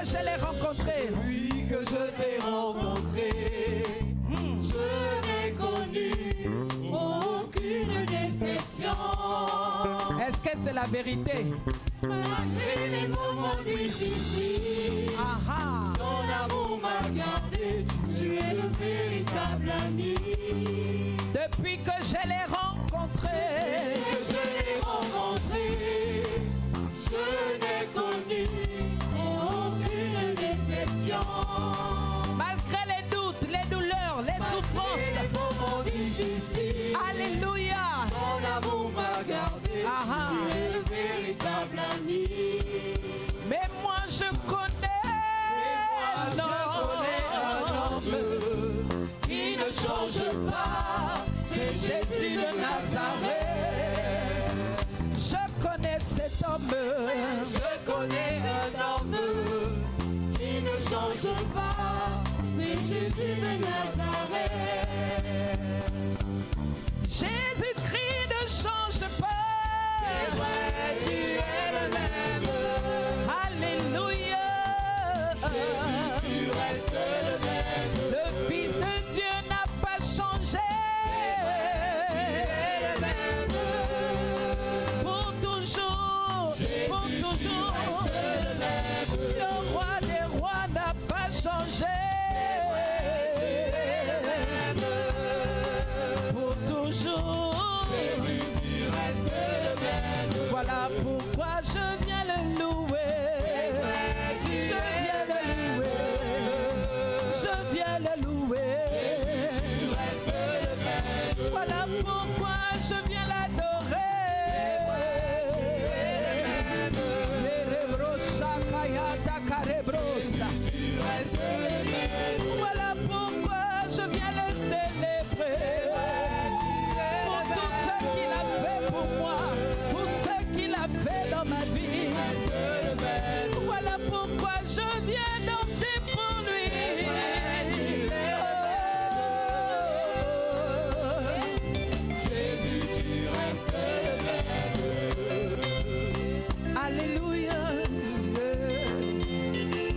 que je l'ai rencontré, depuis que je t'ai rencontré, je n'ai connu aucune déception. Est-ce que c'est la vérité? Malgré les moments difficiles, ton amour m'a gardé, tu es le véritable ami. Depuis que je l'ai rencontré, je n'ai connu aucune déception. Malgré les doutes, les douleurs, les souffrances, les moments difficiles, alléluia, ton amour m'a gardé, tu es le véritable ami. Mais moi je connais, un homme qui ne change pas, c'est Jésus de Nazareth. Je connais cet homme, je connais un homme qui ne change pas, c'est Jésus de Nazareth. Jésus-Christ ne change pas. C'est vrai, tu es le même. Alléluia. Jésus, tu restes le même. Le Fils de Dieu n'a pas changé. C'est vrai, tu es le même. Pour toujours, Jésus, pour toujours. tu restes le même. Le roi des rois n'a pas changé. C'est vrai, tu es le même. Pour toujours. Jésus, tu restes le même. Voilà pourquoi je viens le louer. Je viens le louer. Je viens le louer. Voilà pourquoi je viens l'adorer. Voilà pourquoi je viens le célébrer. Pour tout ce qu'il a fait pour moi, pour ce qu'il a fait dans ma vie. Voilà pourquoi je viens danser pour lui. Jésus, tu restes le même. Alléluia.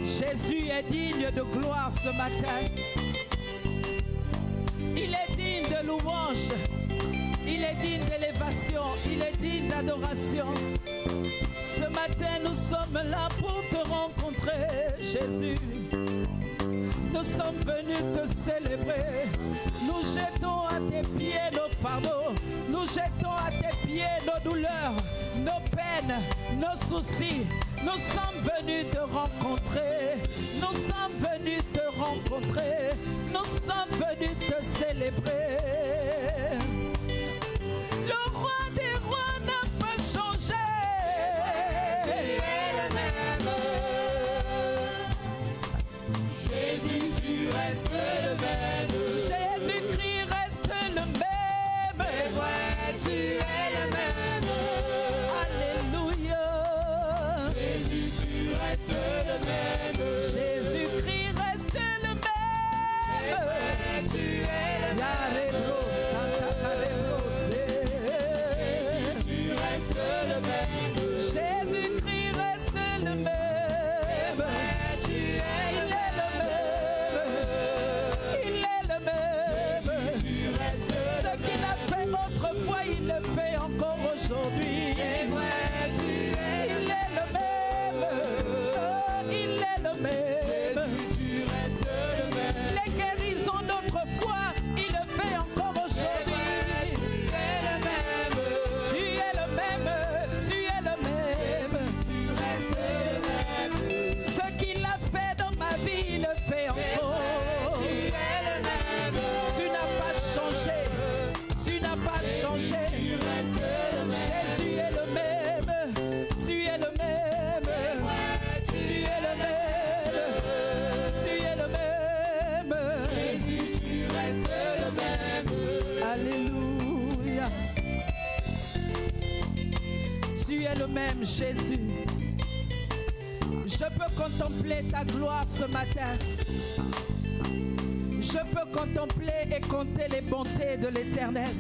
Jésus est digne de gloire ce matin. Il est digne de louange. Il est digne d'élévation. Il est digne d'adoration. Ce matin, nous sommes là pour te rencontrer, Jésus. Nous sommes venus te célébrer. Nous jetons à tes pieds nos fardeaux. Nous jetons à tes pieds nos douleurs, nos peines, nos soucis. Nous sommes venus te rencontrer. Nous sommes venus te rencontrer. Nous sommes venus te célébrer. Le roi des rois n'a pas changé. Tu es le même. Jésus, tu restes le même. Jésus-Christ reste le même. C'est vrai, tu es le même. Alléluia. Jésus, tu restes le même. Jésus-Christ reste le C'est même. vrai, tu es le même. Jésus, tu restes le même. Jésus-Christ reste le même. C'est vrai, tu es Il le est le même. Il est le même. Tu restes Ce qu'il a fait autrefois, il le fait encore aujourd'hui. C'est vrai, tu es Il est le même. Oh, il est le même. tu restes le même. Les guérisons d'autrefois, il le fait encore aujourd'hui. Tu es le même. Tu es le même. Tu es le même. Tu restes le même. Ce qu'il a fait dans ma vie, il le fait encore. Tu es le même. Tu n'as pas changé. Tu n'as pas changé. Jésus est le même. Tu es le même. Tu es le même. Tu es le même. Jésus, tu restes le même. Alléluia. Tu es le même, Jésus. Je peux contempler ta gloire ce matin. Je peux contempler et compter les bontés de l'Éternel.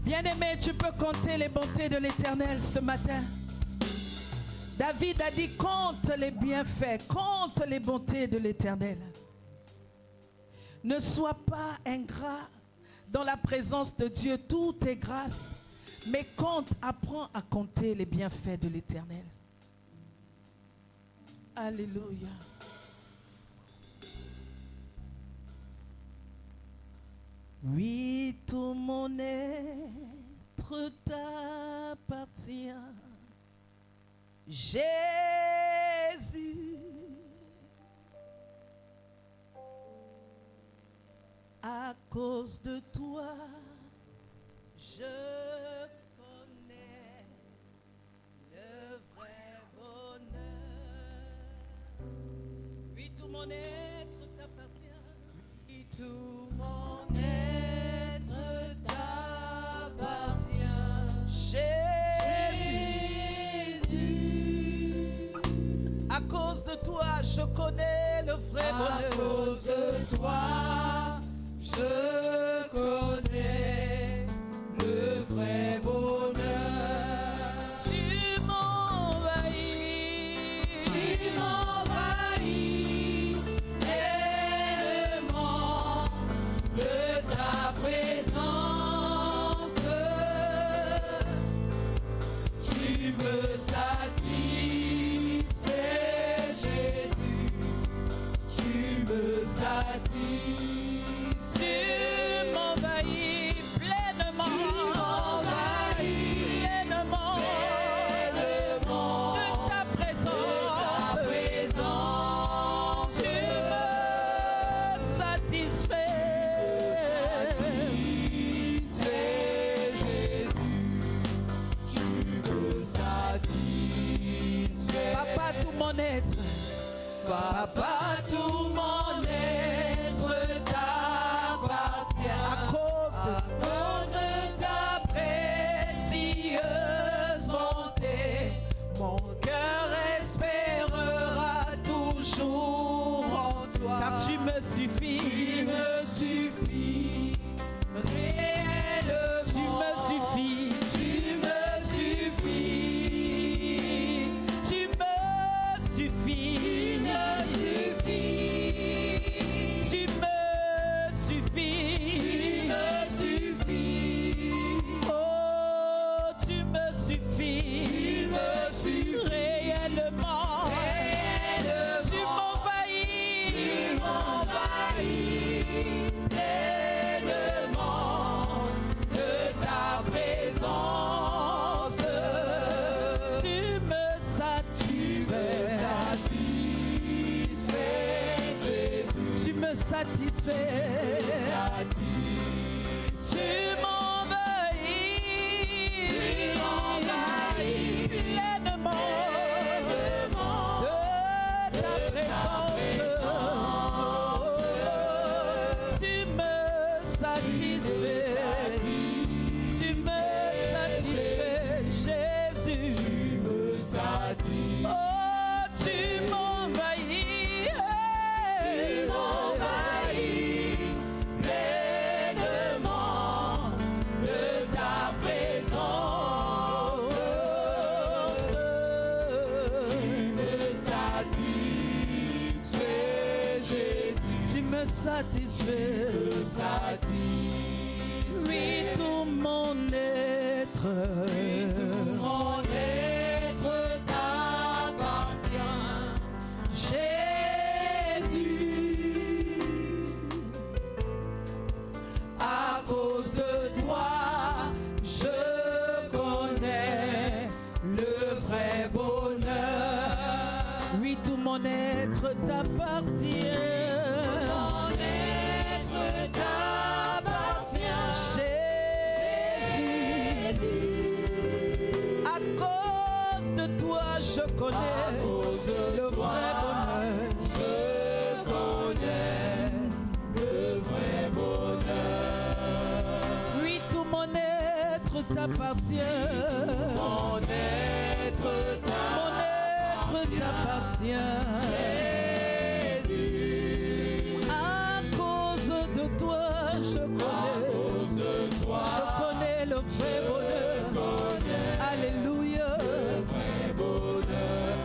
Bien-aimé, tu peux compter les bontés de l'Éternel ce matin. David a dit, compte les bienfaits, compte les bontés de l'Éternel. Ne sois pas ingrat dans la présence de Dieu, tout est grâce. Mais compte, apprends à compter les bienfaits de l'Éternel. Alléluia. Oui, tout mon être t'appartient. Jésus, à cause de toi, je connais le vrai bonheur. Oui, tout mon être t'appartient. Oui, tout mon être t'appartient. Jésus, à cause de toi, je connais le vrai bonheur. À cause de toi, je connais le vrai bonheur. Tu m'envahis, tellement de ta présence. Tu me satisfais, Jésus. Tu me satisfais. tu m'envahis pleinement, pleinement de ta présence. Tu me satisfais. Papa, tout mon être, Papa, tout mon être t'appartient. à cause de de ta précieuse bonté, mon cœur espérera toujours en toi. car tu me Tu suffis, me suffis, réellement. tu me suffis, Tu me suffis, tu me suffis, tu me suffis, tu me suffis, tu me suffis, oh tu me suffis, tu me suffis. réellement, tu m'envahis, Pleinement de ta présence. tu me satisfais, tu me satisfais, tu m'envahis pleinement de ta présence. Tu me satisfais, Jésus. Oh, tu m'envahis, Pleinement de ta présence. tu me satisfais, oui, tout mon être. Mon être t'appartient, Jésus. À cause de toi, je connais le vrai bonheur. Oui, tout mon être t'appartient. Mon être t'appartient, Jésus, à cause de toi, je connais À cause de le toi, vrai bonheur. je connais le vrai bonheur. Oui, tout mon être t'appartient. Mon être t'appartient. Jésus. À cause de toi, je À connais. cause de toi, Je connais le vrai bonheur. Alléluia. le vrai bonheur.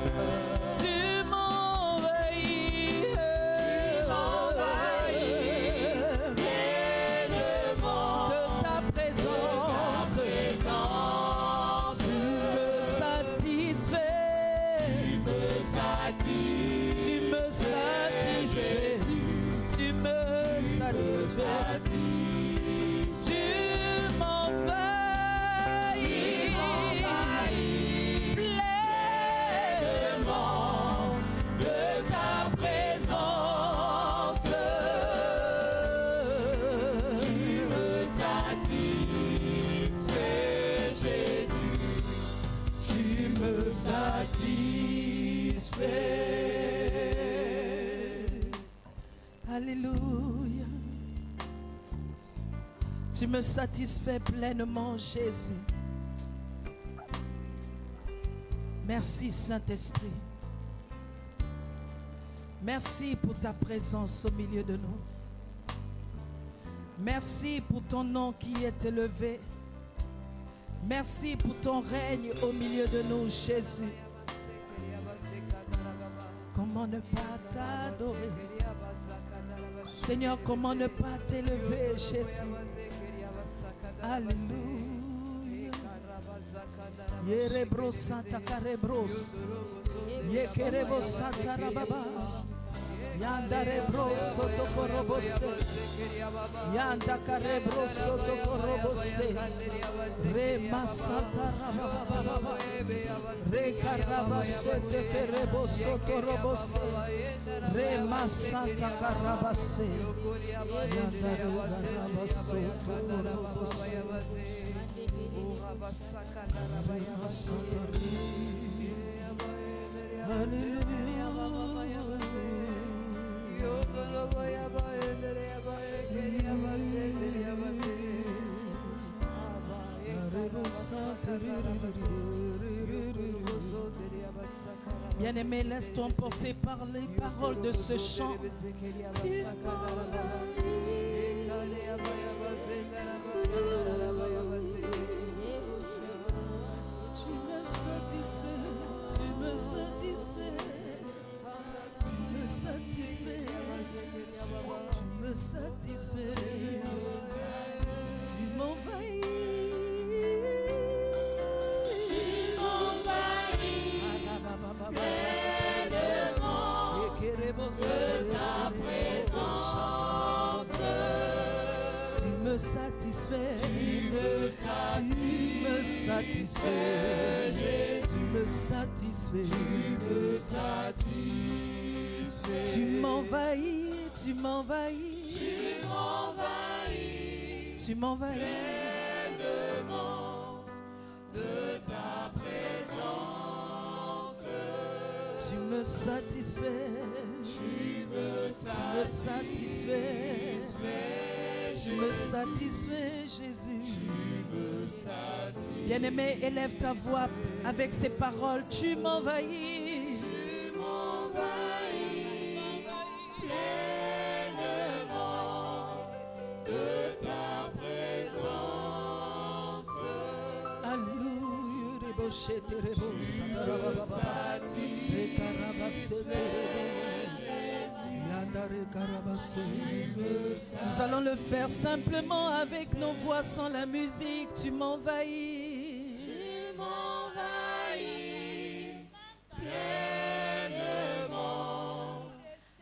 satisfait. Alléluia. Tu me satisfais pleinement, Jésus. Merci, Saint-Esprit. Merci pour ta présence au milieu de nous. Merci pour ton nom qui est élevé. Merci pour ton règne au milieu de nous, Jésus. Comment ne pas t'adorer? Seigneur, comment ne pas t'élever, Jésus? Alléluia. Yerebros Santa Carebros. Yekerebos Santa Rababa. Yandarebros Sotokorobose. Yandakarebros Sotokorobose. Rema Santa Rababa. Rekarabasete Kerebos Sotorobose. Rema Santa Carabase. Yandarebos Sotorobose. Bien-aimé, laisse-toi emporter par les paroles de ce chant. Tu me satisfais, tu me satisfais, tu me satisfais, tu me satisfais, tu m'envahis, pleinement de ta présence. tu me satisfais, Tu me satisfais, Jésus. tu me satisfais, Tu me satisfais. tu m'envahis, tu m'envahis, Tu m'envahis tu m'envahis. pleinement de ta présence. Tu me satisfais, Tu me satisfais, tu me satisfais, Jésus. Bien-aimé, élève ta voix avec ces paroles. Tu m'envahis, Tu m'envahis pleinement de ta présence. alléluia, rebochete, rebosata, nous allons le faire simplement avec nos voix sans la musique. Tu m'envahis, Tu m'envahis pleinement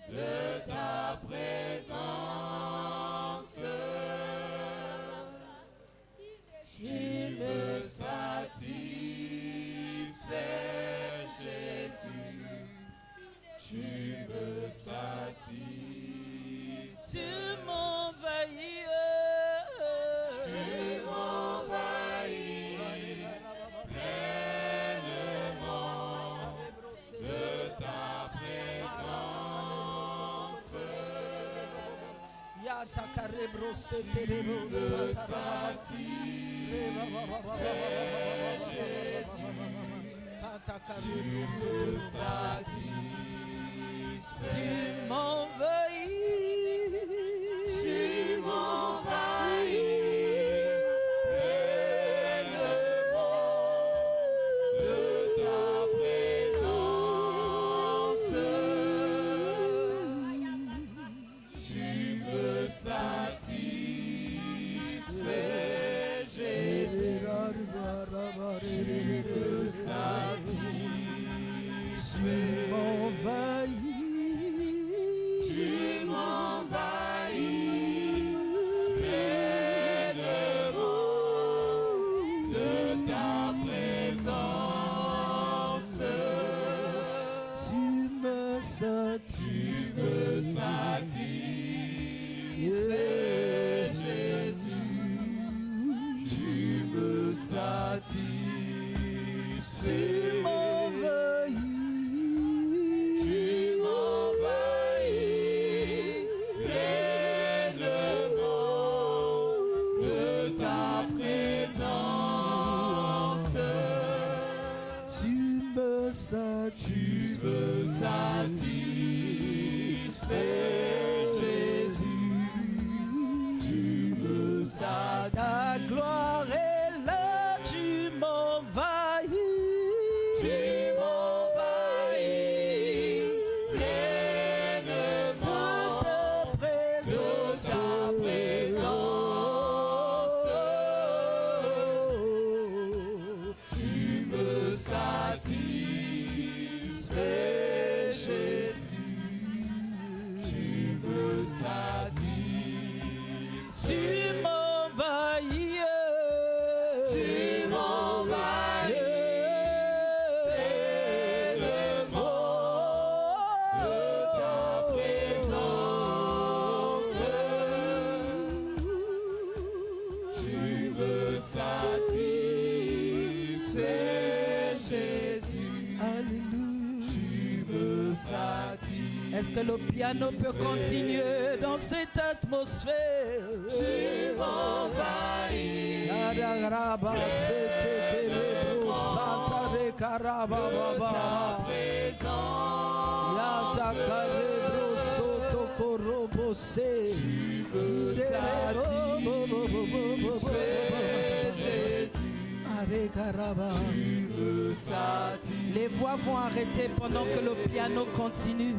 de ta présence. Tu me satisfais, Jésus. Tu me satisfais. tu m'envahis, Tu m'envahis pleinement de ta présence. Yata carebro se terebo tu m'envahis, Tu m'envahis pleinement de ta présence. Tu me satisfais, Jésus. Tu me satisfais. Tu m'envahis pleinement de ta présence. tu me satisfais, Jésus. Tu me satisfais. tu m'envahis. me satisfais, Jésus, tu me satisfais. ta gloire est là, tu m'envahis. Tu m'envahis pleinement De ta présence. Tu me satisfais, Jésus. Tu me satisfais. Tu m'envahis. Tu m'envahis pleinement de ta présence. Tu me satisfais, Jésus. Alléluia. Tu me satisfais. Est-ce que le piano peut continuer dans cette atmosphère? Tu m'envahis Yadaraba, sete kelebro, santa de karababa. présence. Yata kalebro, soto korobo se. Are karaba. Les voix vont arrêter pendant que le piano continue.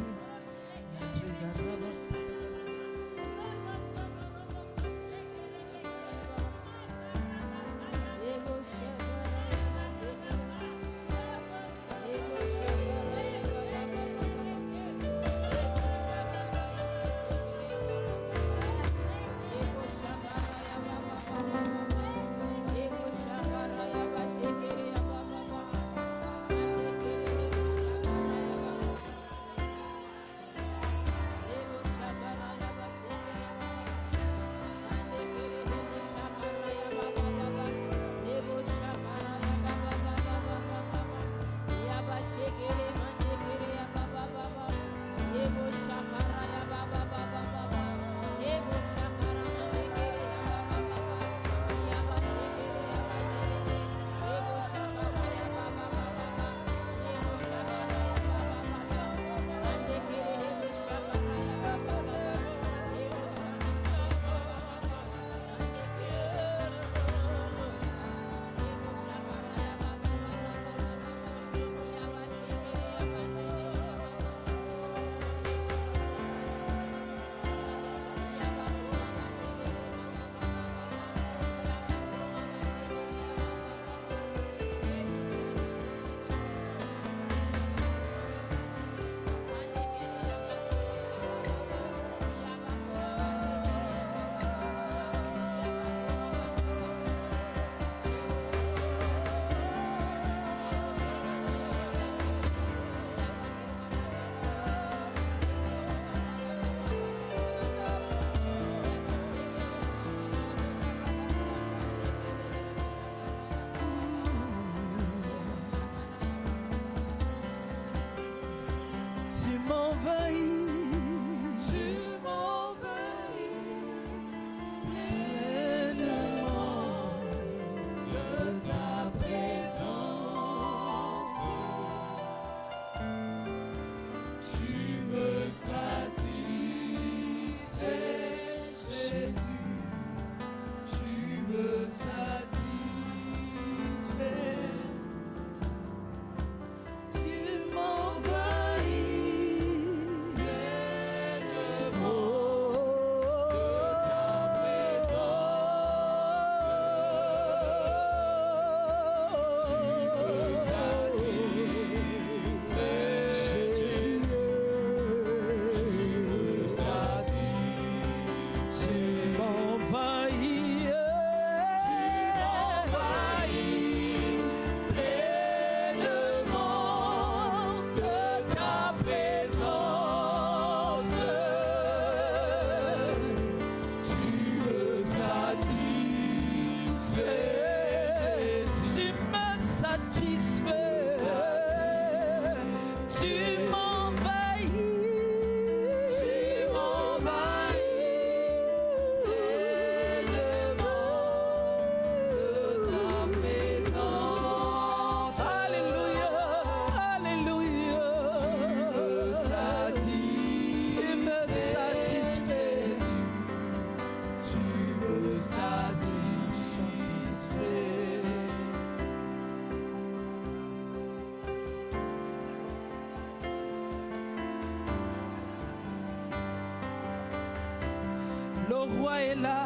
roi est là.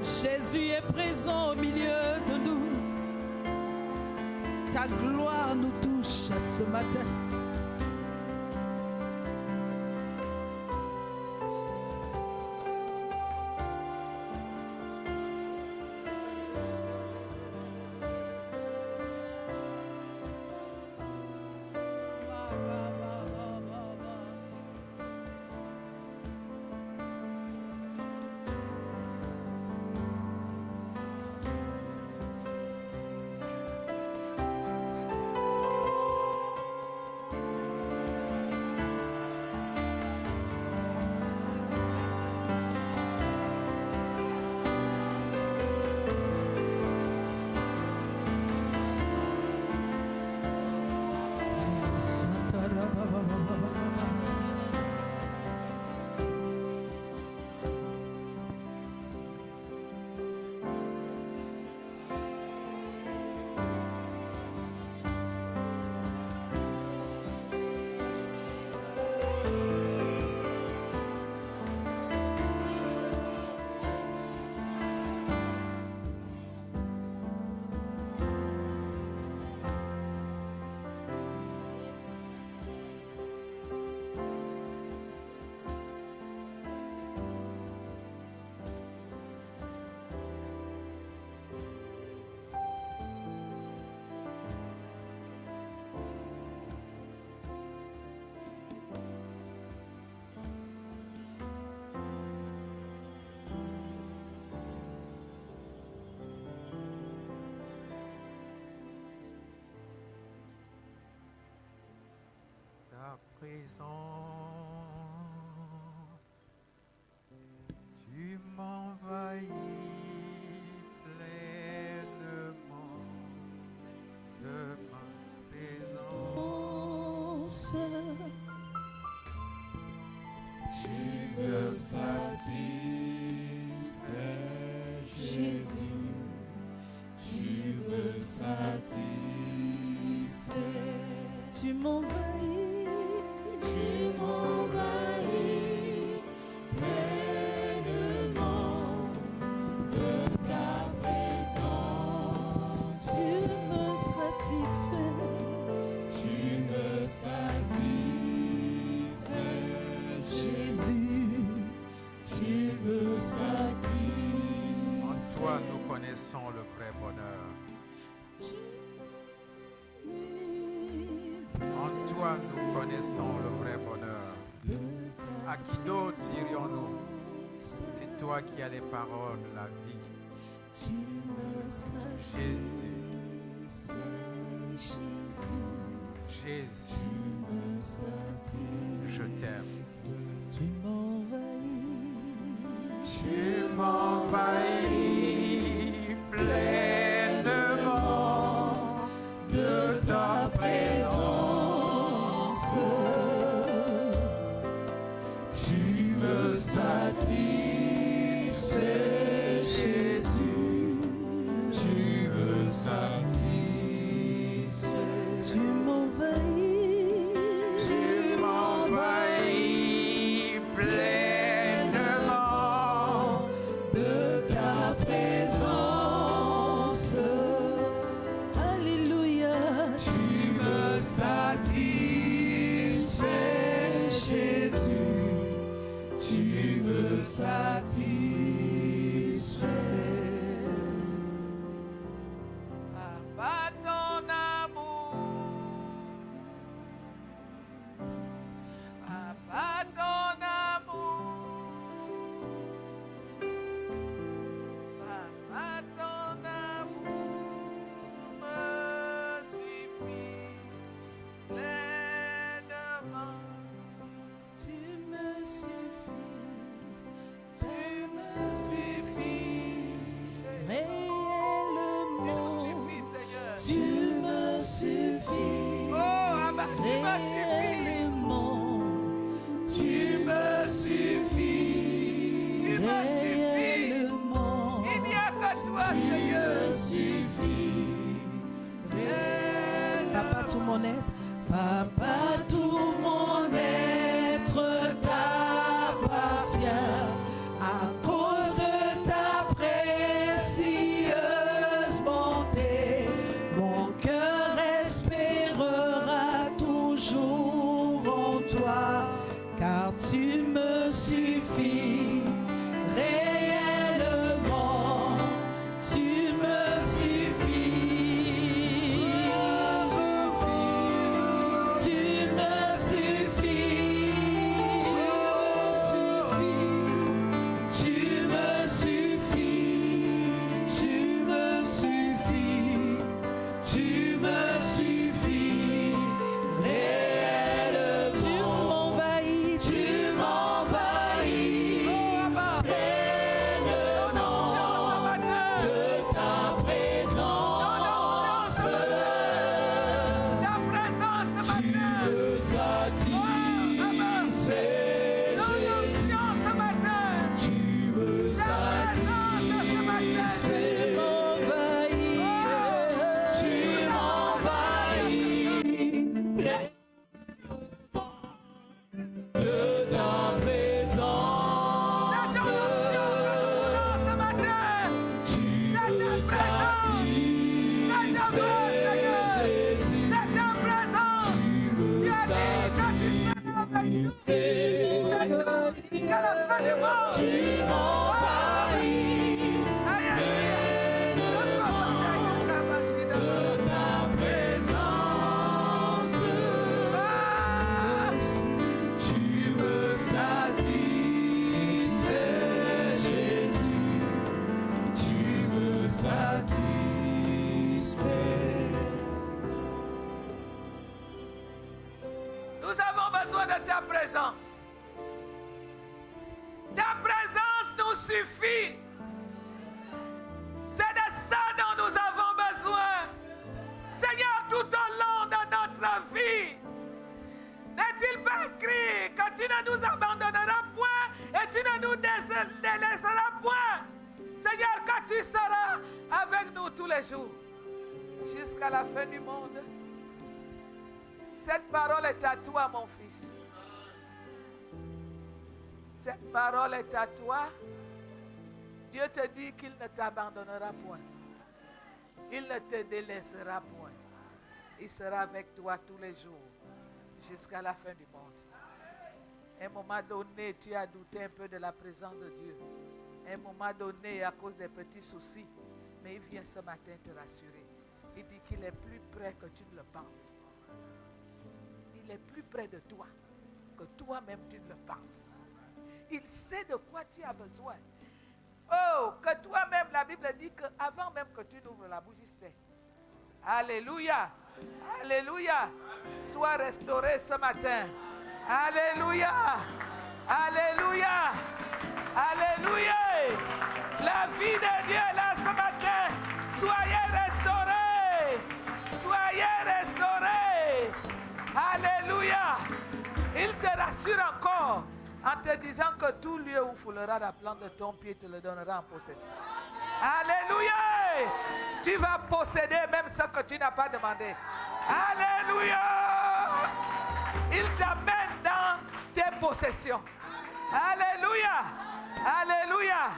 Jésus est présent au milieu de nous. Ta gloire nous touche ce matin. Ta présence, tu m'envahis pleinement de ma présence. Tu me satisfais, Jésus, tu me satisfais. Tu m'envahis, pleinement de ta présence. tu me satisfais, Tu me satisfais, Jésus. tu me satisfais. En toi, nous connaissons le vrai bonheur. En toi, nous connaissons le vrai bonheur. À qui d'autre irions-nous? C'est toi qui as les paroles de la vie. Tu me satisfais, Jésus, Jésus. Jésus, je t'aime. Tu m'envahis, Tu m'envahis pleinement de ta présence. Tu me satisfais, Jésus, tu me satisfais. tu m'envahis, Tu m'envahis pleinement De ta présence, alléluia. tu me satisfais, Jésus, tu me satisfais. par ton amour, par ton amour, par ton amour me suffit pleinement. Tu me suffis, Tu me suffis, réellement. Tu nous suffis, Seigneur. tu me suffis, Oh, Abba, tu m'as suffi. Réellement, tu me suffis, Tu m'as suffi. réellement. Il n'y a que toi, tu Seigneur. me suffis, Papa, tout mon être, Papa, tout mon être t'appartient. Jusqu'à la fin du monde. Tu m'envahis. Nous avons besoin de ta présence. Ta présence nous suffit. C'est de ça dont nous avons besoin. Seigneur, tout au long de notre vie, n'est-il pas écrit que tu ne nous abandonneras point et tu ne nous délaisseras point? Seigneur, que tu seras avec nous tous les jours, jusqu'à la fin du monde. Cette parole est à toi, mon fils. Cette parole est à toi. Dieu te dit qu'il ne t'abandonnera point. Il ne te délaissera point. Il sera avec toi tous les jours, jusqu'à la fin du monde. À un moment donné, tu as douté un peu de la présence de Dieu. À un moment donné, à cause des petits soucis, mais il vient ce matin te rassurer. Il dit qu'il est plus près que tu ne le penses. Il est plus près de toi que toi-même tu ne le penses. Il sait de quoi tu as besoin. Oh, que toi-même, la Bible dit qu'avant même que tu n'ouvres la bouche, il sait. Alléluia. Alléluia. Sois restauré ce matin. Alléluia. Alléluia. Alléluia. La vie de Dieu est là ce matin. Soyez restaurés. Soyez restaurés. Alléluia. Il te rassure encore en te disant que tout lieu où foulera la plante de ton pied te le donnera en possession. Alléluia. Tu vas posséder même ce que tu n'as pas demandé. Alléluia. Il t'amène dans tes possessions. Alléluia. Alléluia.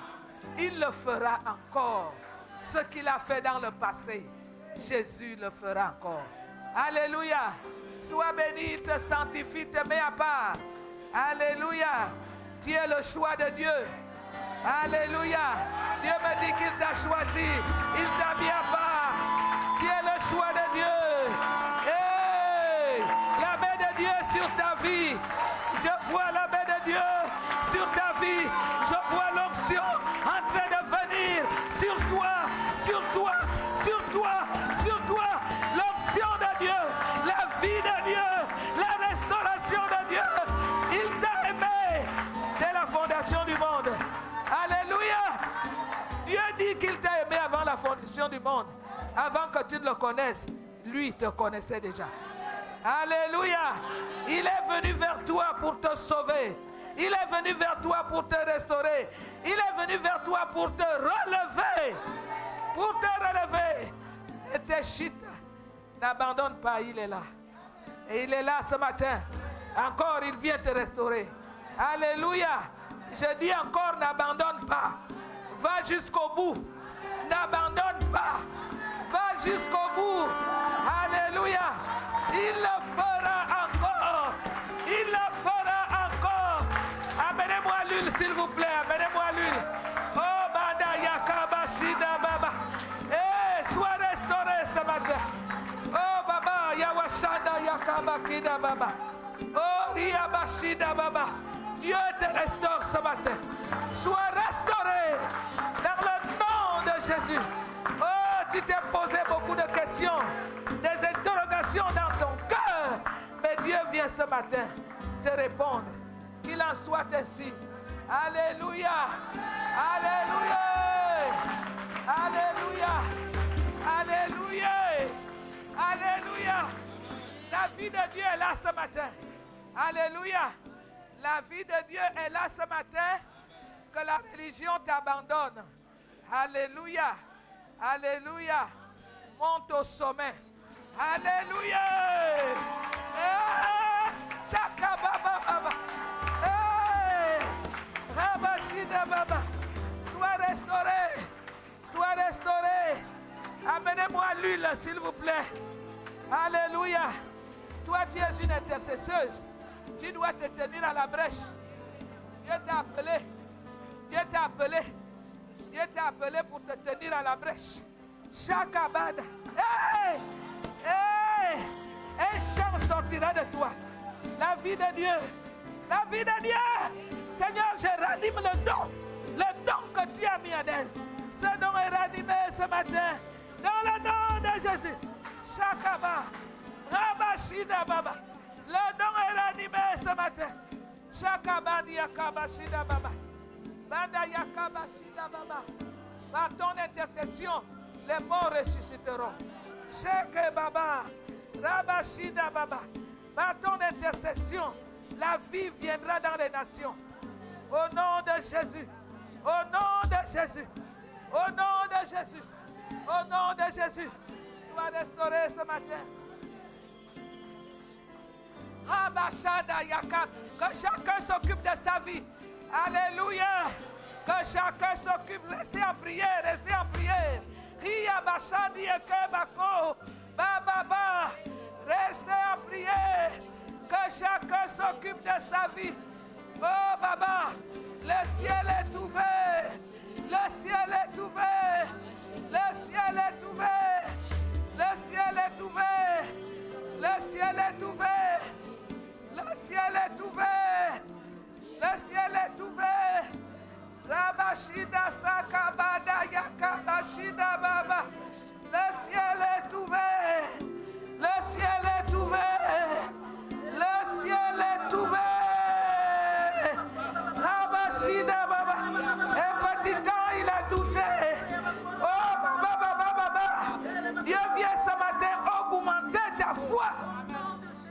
Il le fera encore. Ce qu'il a fait dans le passé, Jésus le fera encore. Alléluia. Sois béni, te sanctifie, te met à part. Alléluia. Tu es le choix de Dieu. Alléluia. Dieu me dit qu'il t'a choisi. Il t'a mis à part. Tu es le choix de Dieu. Hey, la main de Dieu sur ta vie. Je vois la main de Dieu sur ta vie. Je vois l'onction en train de venir sur toi, sur toi, sur toi, sur toi. L'onction de Dieu, la vie de Dieu, la restauration de Dieu. Il t'a aimé dès la fondation du monde. Alléluia. Dieu dit qu'il t'a aimé avant la fondation du monde. Avant que tu ne le connaisses, lui te connaissait déjà. Alléluia. Il est venu vers toi pour te sauver. Il est venu vers toi pour te restaurer. Il est venu vers toi pour te relever. Pour te relever. Et tes chutes, n'abandonne pas, il est là. Et il est là ce matin. Encore, il vient te restaurer. Alléluia. Je dis encore, n'abandonne pas. Va jusqu'au bout. N'abandonne pas. Va jusqu'au bout. Alléluia. Il le fera encore. Il le fera encore. Amenez-moi l'huile, s'il vous plaît. Amenez-moi l'huile. Oh, Bada Yakaba Shida Baba. Eh, sois restauré ce matin. Oh, Baba Yawashada Yakaba Kida Baba. Oh, Riyabashida Baba. Dieu te restaure ce matin. Sois restauré dans le nom de Jésus. Oh, tu t'es posé beaucoup de questions, des interrogations dans ton cœur. Mais Dieu vient ce matin te répondre. Qu'il en soit ainsi. Alléluia. Alléluia. Alléluia. Alléluia. Alléluia. La vie de Dieu est là ce matin. Alléluia. La vie de Dieu est là ce matin. Que la religion t'abandonne. Alléluia. Alléluia. Monte au sommet. Alléluia. Sois restauré. Sois restauré. Amenez-moi l'huile, s'il vous plaît. Alléluia. Toi, tu es une intercesseuse. Tu dois te tenir à la brèche. Dieu t'a appelé. Dieu t'a appelé. Dieu t'a appelé pour te tenir à la brèche. Chakabada. Hey! Hey! Un chant sortira de toi. La vie de Dieu. La vie de Dieu. Seigneur, je ranime le don que tu as mis en elle. Ce don est ranimé ce matin. Dans le nom de Jésus. Chakaba. Rabashida Baba. Le don est ranimé ce matin. Chakaba Yakaba Shida Baba. Banda Yakaba Shida Baba. Par ton intercession, les morts ressusciteront. Sheke Baba. Rabashida Baba. Par ton intercession, la vie viendra dans les nations. Au nom de Jésus. Au nom de Jésus. Au nom de Jésus. Au nom de Jésus. Sois restauré ce matin. Que chacun s'occupe de sa vie. Alléluia. Que chacun s'occupe. Restez en prière. Restez en prière. Restez en prière. Que chacun s'occupe de sa vie. Oh Baba, le ciel est ouvert. Le ciel est ouvert. Le ciel est ouvert. Le ciel est ouvert. Le ciel est ouvert. Le ciel est ouvert. Le ciel est ouvert. Rabashida Sakabada Yakabashida Baba. Le ciel est ouvert. Le ciel est ouvert. Le ciel est ouvert. Rabashida Baba. Un petit temps il a douté. Oh Baba Baba Baba. Dieu vient ce matin augmenter ta foi.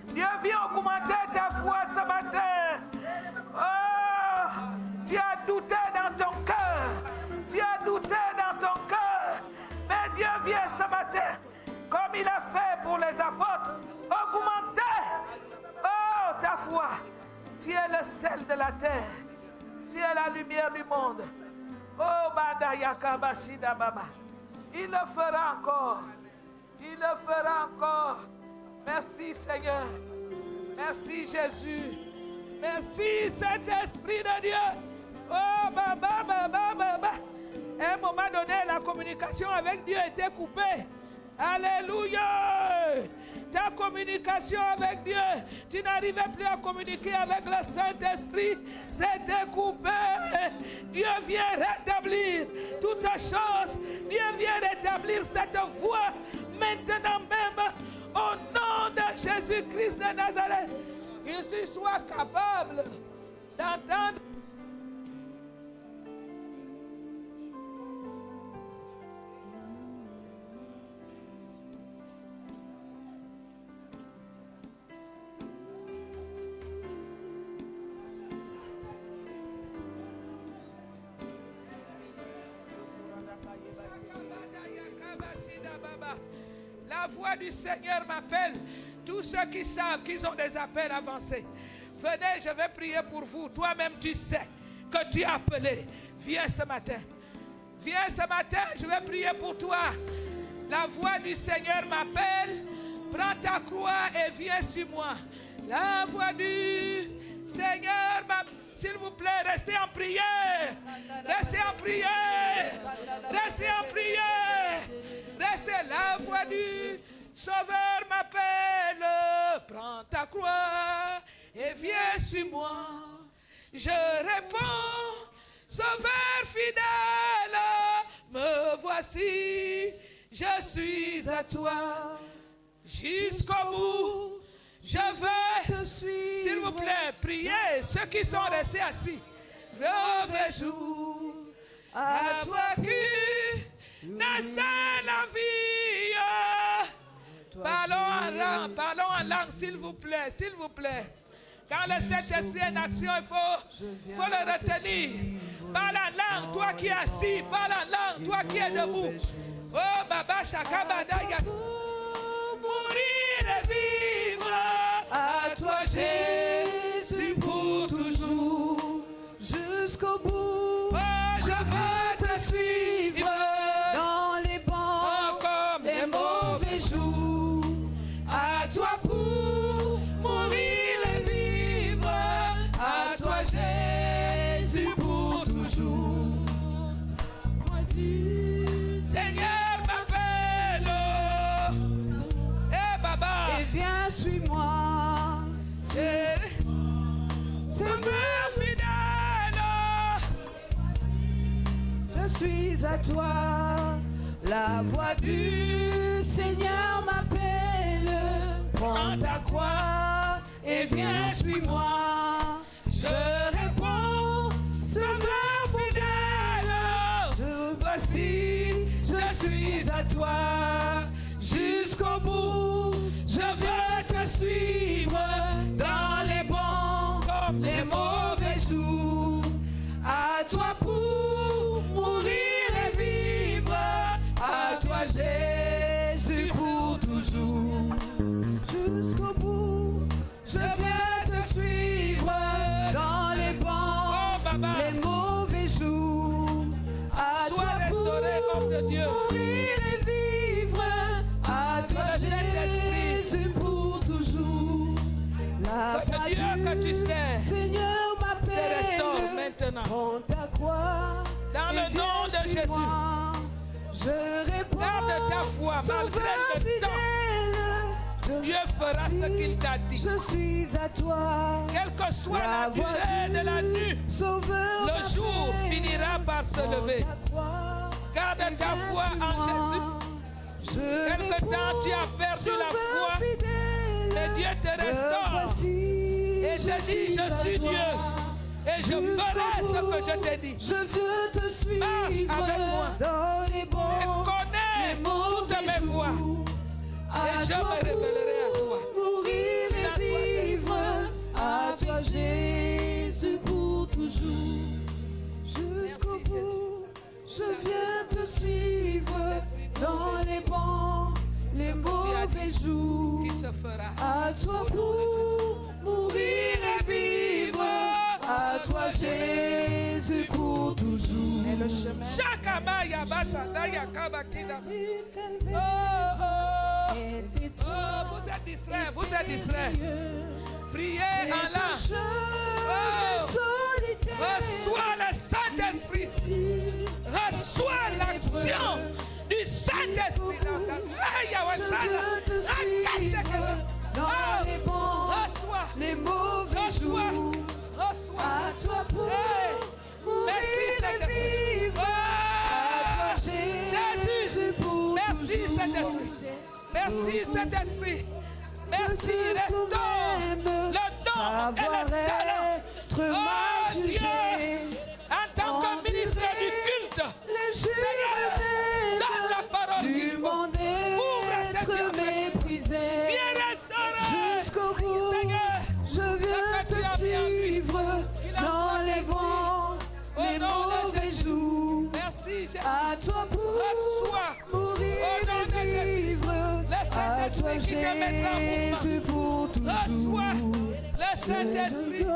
Dieu vient augmenter ta foi ce matin. Oh, tu as douté dans ton cœur. Tu as douté dans ton cœur. Mais Dieu vient ce matin, comme il a fait pour les apôtres, augmenter, oh, ta foi. Tu es le sel de la terre. Tu es la lumière du monde. Oh, Bada Yakabashida Baba. Il le fera encore. Il le fera encore. Merci Seigneur. Merci Jésus. Merci Saint-Esprit de Dieu. Oh, Baba, Baba, Baba. À un moment donné, la communication avec Dieu était coupée. Alléluia. Ta communication avec Dieu, tu n'arrivais plus à communiquer avec le Saint-Esprit. C'était coupé. Dieu vient rétablir toutes choses. Dieu vient rétablir cette voix maintenant même. Au nom de Jésus-Christ de Nazareth, qu'il soit capable d'entendre. La voix du Seigneur m'appelle. Tous ceux qui savent qu'ils ont des appels avancés, venez, je vais prier pour vous. Toi-même, tu sais que tu es appelé. Viens ce matin. Viens ce matin, je vais prier pour toi. La voix du Seigneur m'appelle. Prends ta croix et viens sur moi. La voix du Seigneur m'appelle. S'il vous plaît, restez en prière. Restez en prière. Restez en prière. Restez, la voix du Sauveur m'appelle. Prends ta croix et viens sur moi. Je réponds, Sauveur fidèle, me voici, je suis à toi. Jusqu'au bout, je vais te suivre. S'il vous plaît, priez, ceux qui sont restés assis. Levez jour à toi qui naissait la vie. Parlons en langue, s'il vous plaît, s'il vous plaît. Quand le Saint-Esprit est en action, il faut le retenir. Parle en langue, toi qui es assis. Parle en langue, toi qui es debout. Oh, Baba Shakabada. Mourir et vivre à toi, Jésus, pour toujours. Jusqu'au bout, oh, je veux te suivre. Dans les bons comme les mauvais jours. À toi pour mourir et vivre. à toi. La voix du Seigneur m'appelle. Prends ta croix et viens, suis-moi. Je réponds, Sauveur fidèle. Voici, je suis à toi. Jusqu'au bout, je veux te suivre. Dans les bons comme les mauvais jours. À toi pour mourir et vivre. À toi Jésus pour toujours. Jusqu'au bout, je viens te suivre. Dans les bons, les mauvais jours. À toi pour mourir et vivre. À toi Jésus pour toujours. La voix du Seigneur m'appelle. Maintenant, Prends ta croix dans et le nom viens, de suis-moi. Jésus, Je réponds, garde ta foi malgré le temps. fidèle. Dieu fera ce qu'il t'a dit. Je suis à toi. Quelle que soit la durée de la nuit, Sauveur le jour m'appelle. finira par se lever. Prends ta croix Garde et ta viens, foi en suis-moi. Jésus. Je Quelque réponds, temps tu as perdu la Sauveur foi, fidèle. mais Dieu te Me restaure. voici, Et je dis, je à suis toi. Dieu. Et je ferai ce que je t'ai dit. Je veux te suivre. Marche avec moi. Dans les Et bons, connais les toutes mauvais mes voies. jours. Et je me révélerai à toi. Mourir et vivre. À toi Jésus pour toujours. Jusqu'au bout, je viens te suivre. Dans les bons, les mauvais jours. Qui se fera. À toi pour mourir et vivre. À toi Jésus pour toujours. Et le chemin. Chakaba yabashanda yakaba kida. Oh, oh. Oh, vous êtes distrait, vous êtes distrait. Priez en langue. Reçois le Saint-Esprit. Reçois l'action du Saint-Esprit dans ta vie. Dans les bons, Reçois. les mauvais jours. Reçois. À toi pour mourir Merci, et vivre. À toi Jésus pour Merci toujours. Saint-Esprit. Merci Saint-Esprit. Merci, restaure le don et le talent. Oh Dieu, en tant que ministre du culte, Seigneur, donne la parole qu'il du faut. monde Ouvre cette être fenêtre. méprisé. Viens restaurer. Jusqu'au bout, Seigneur, je viens ce que tu as te mis en lui, suivre. qu'il en Dans soit les ainsi. bons, Au les nom de mauvais Jésus. jours. Merci Jésus. À toi pour Reçois. mourir Au nom de et Jésus. vivre. Le À Saint-Esprit toi qui te mettra en mouvement. Jésus pour toujours. Reçois le Saint-Esprit.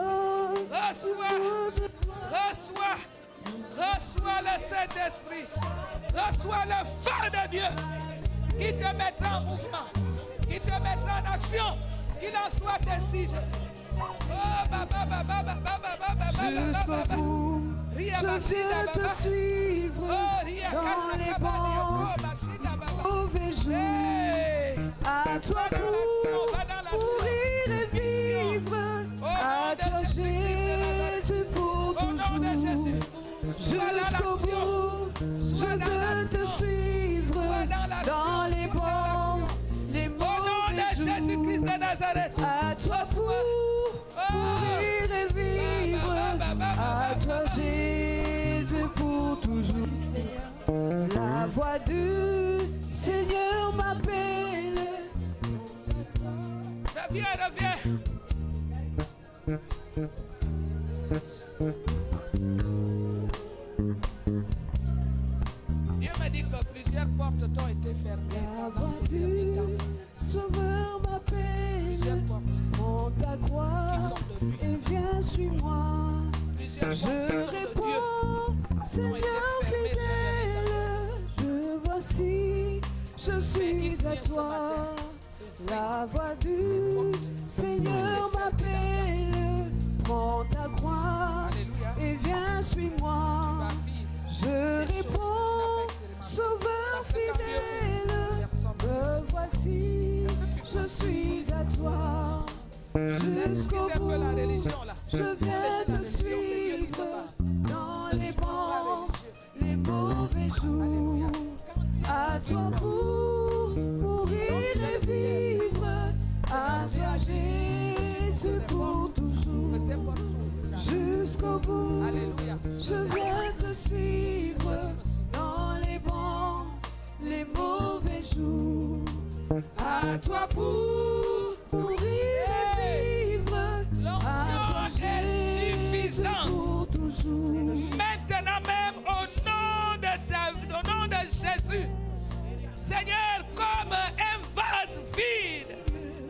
Reçois le Saint-Esprit. Reçois le feu de Dieu qui te mettra en mouvement, qui te mettra en action. Qu'il en soit ainsi, Jésus. Jusqu'au bout, je viens te suivre. Dans les bons, mauvais jours. À toi pour mourir et vivre. À toi Jésus pour toujours. Jusqu'au bout, je veux te suivre. Dans les bons, les mauvais Jésus-Christ jours. de Nazareth. À toi pour mourir et vivre. À toi Jésus pour toujours. La voix du Seigneur m'appelle. Reviens. Dieu me dit que plusieurs portes t'ont été fermées La pendant voix ces derniers du temps. Sauveur Plusieurs m'appelle. portes Prends ta qui croix sont de lui. et viens, suis-moi. Plusieurs portes qui Je sont de Dieu. réponds, Seigneur fidèle, je voici, je suis à toi. La voix du Seigneur m'appelle. Prends ta croix Alléluia. et viens, suis-moi. Va vivre Je des choses que tu n'as réponds, pas expérimentées. Sauveur Parce que quand Dieu fidèle, ouvre, personne ne me voici, je suis à toi. Jusqu'au quitter un peu la bout, religion là. je viens La te religion, c'est Dieu qui te suivre. parle. Dans les Pas bons, religieux. les mauvais jours. à toi pour mourir et vivre. L'onction est suffisante. Maintenant même, au nom de Jésus, Seigneur, comme un vase vide,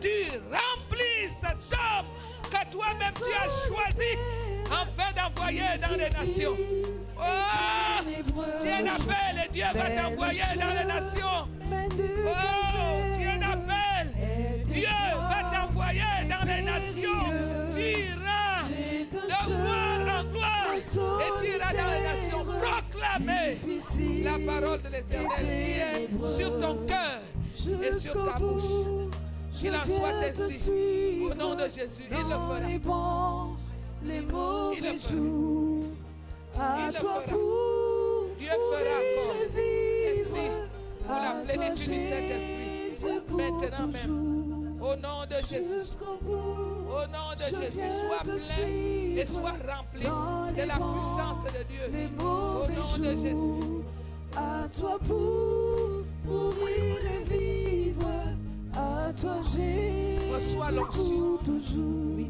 tu remplis cet homme que toi-même tu as choisi afin d'envoyer dans les nations. Oh, tu es appel et Dieu va t'envoyer dans les nations. Oh, tu es appel, Dieu va t'envoyer dans les nations. Tu iras de gloire en gloire et tu iras dans les nations proclamer la parole de l'Éternel qui est sur ton cœur et sur ta bouche. Qu'il en soit ainsi. Au nom de Jésus, il le fera. Les mauvais jours, il le fera. Dieu fera encore. Merci pour la plénitude du Saint-Esprit. Maintenant même, au nom de Jésus, au nom de Jésus, sois plein et sois rempli de la puissance de Dieu. Au nom de Jésus. À toi pour mourir et vivre. À toi j'ai reçois l'onction. Toujours.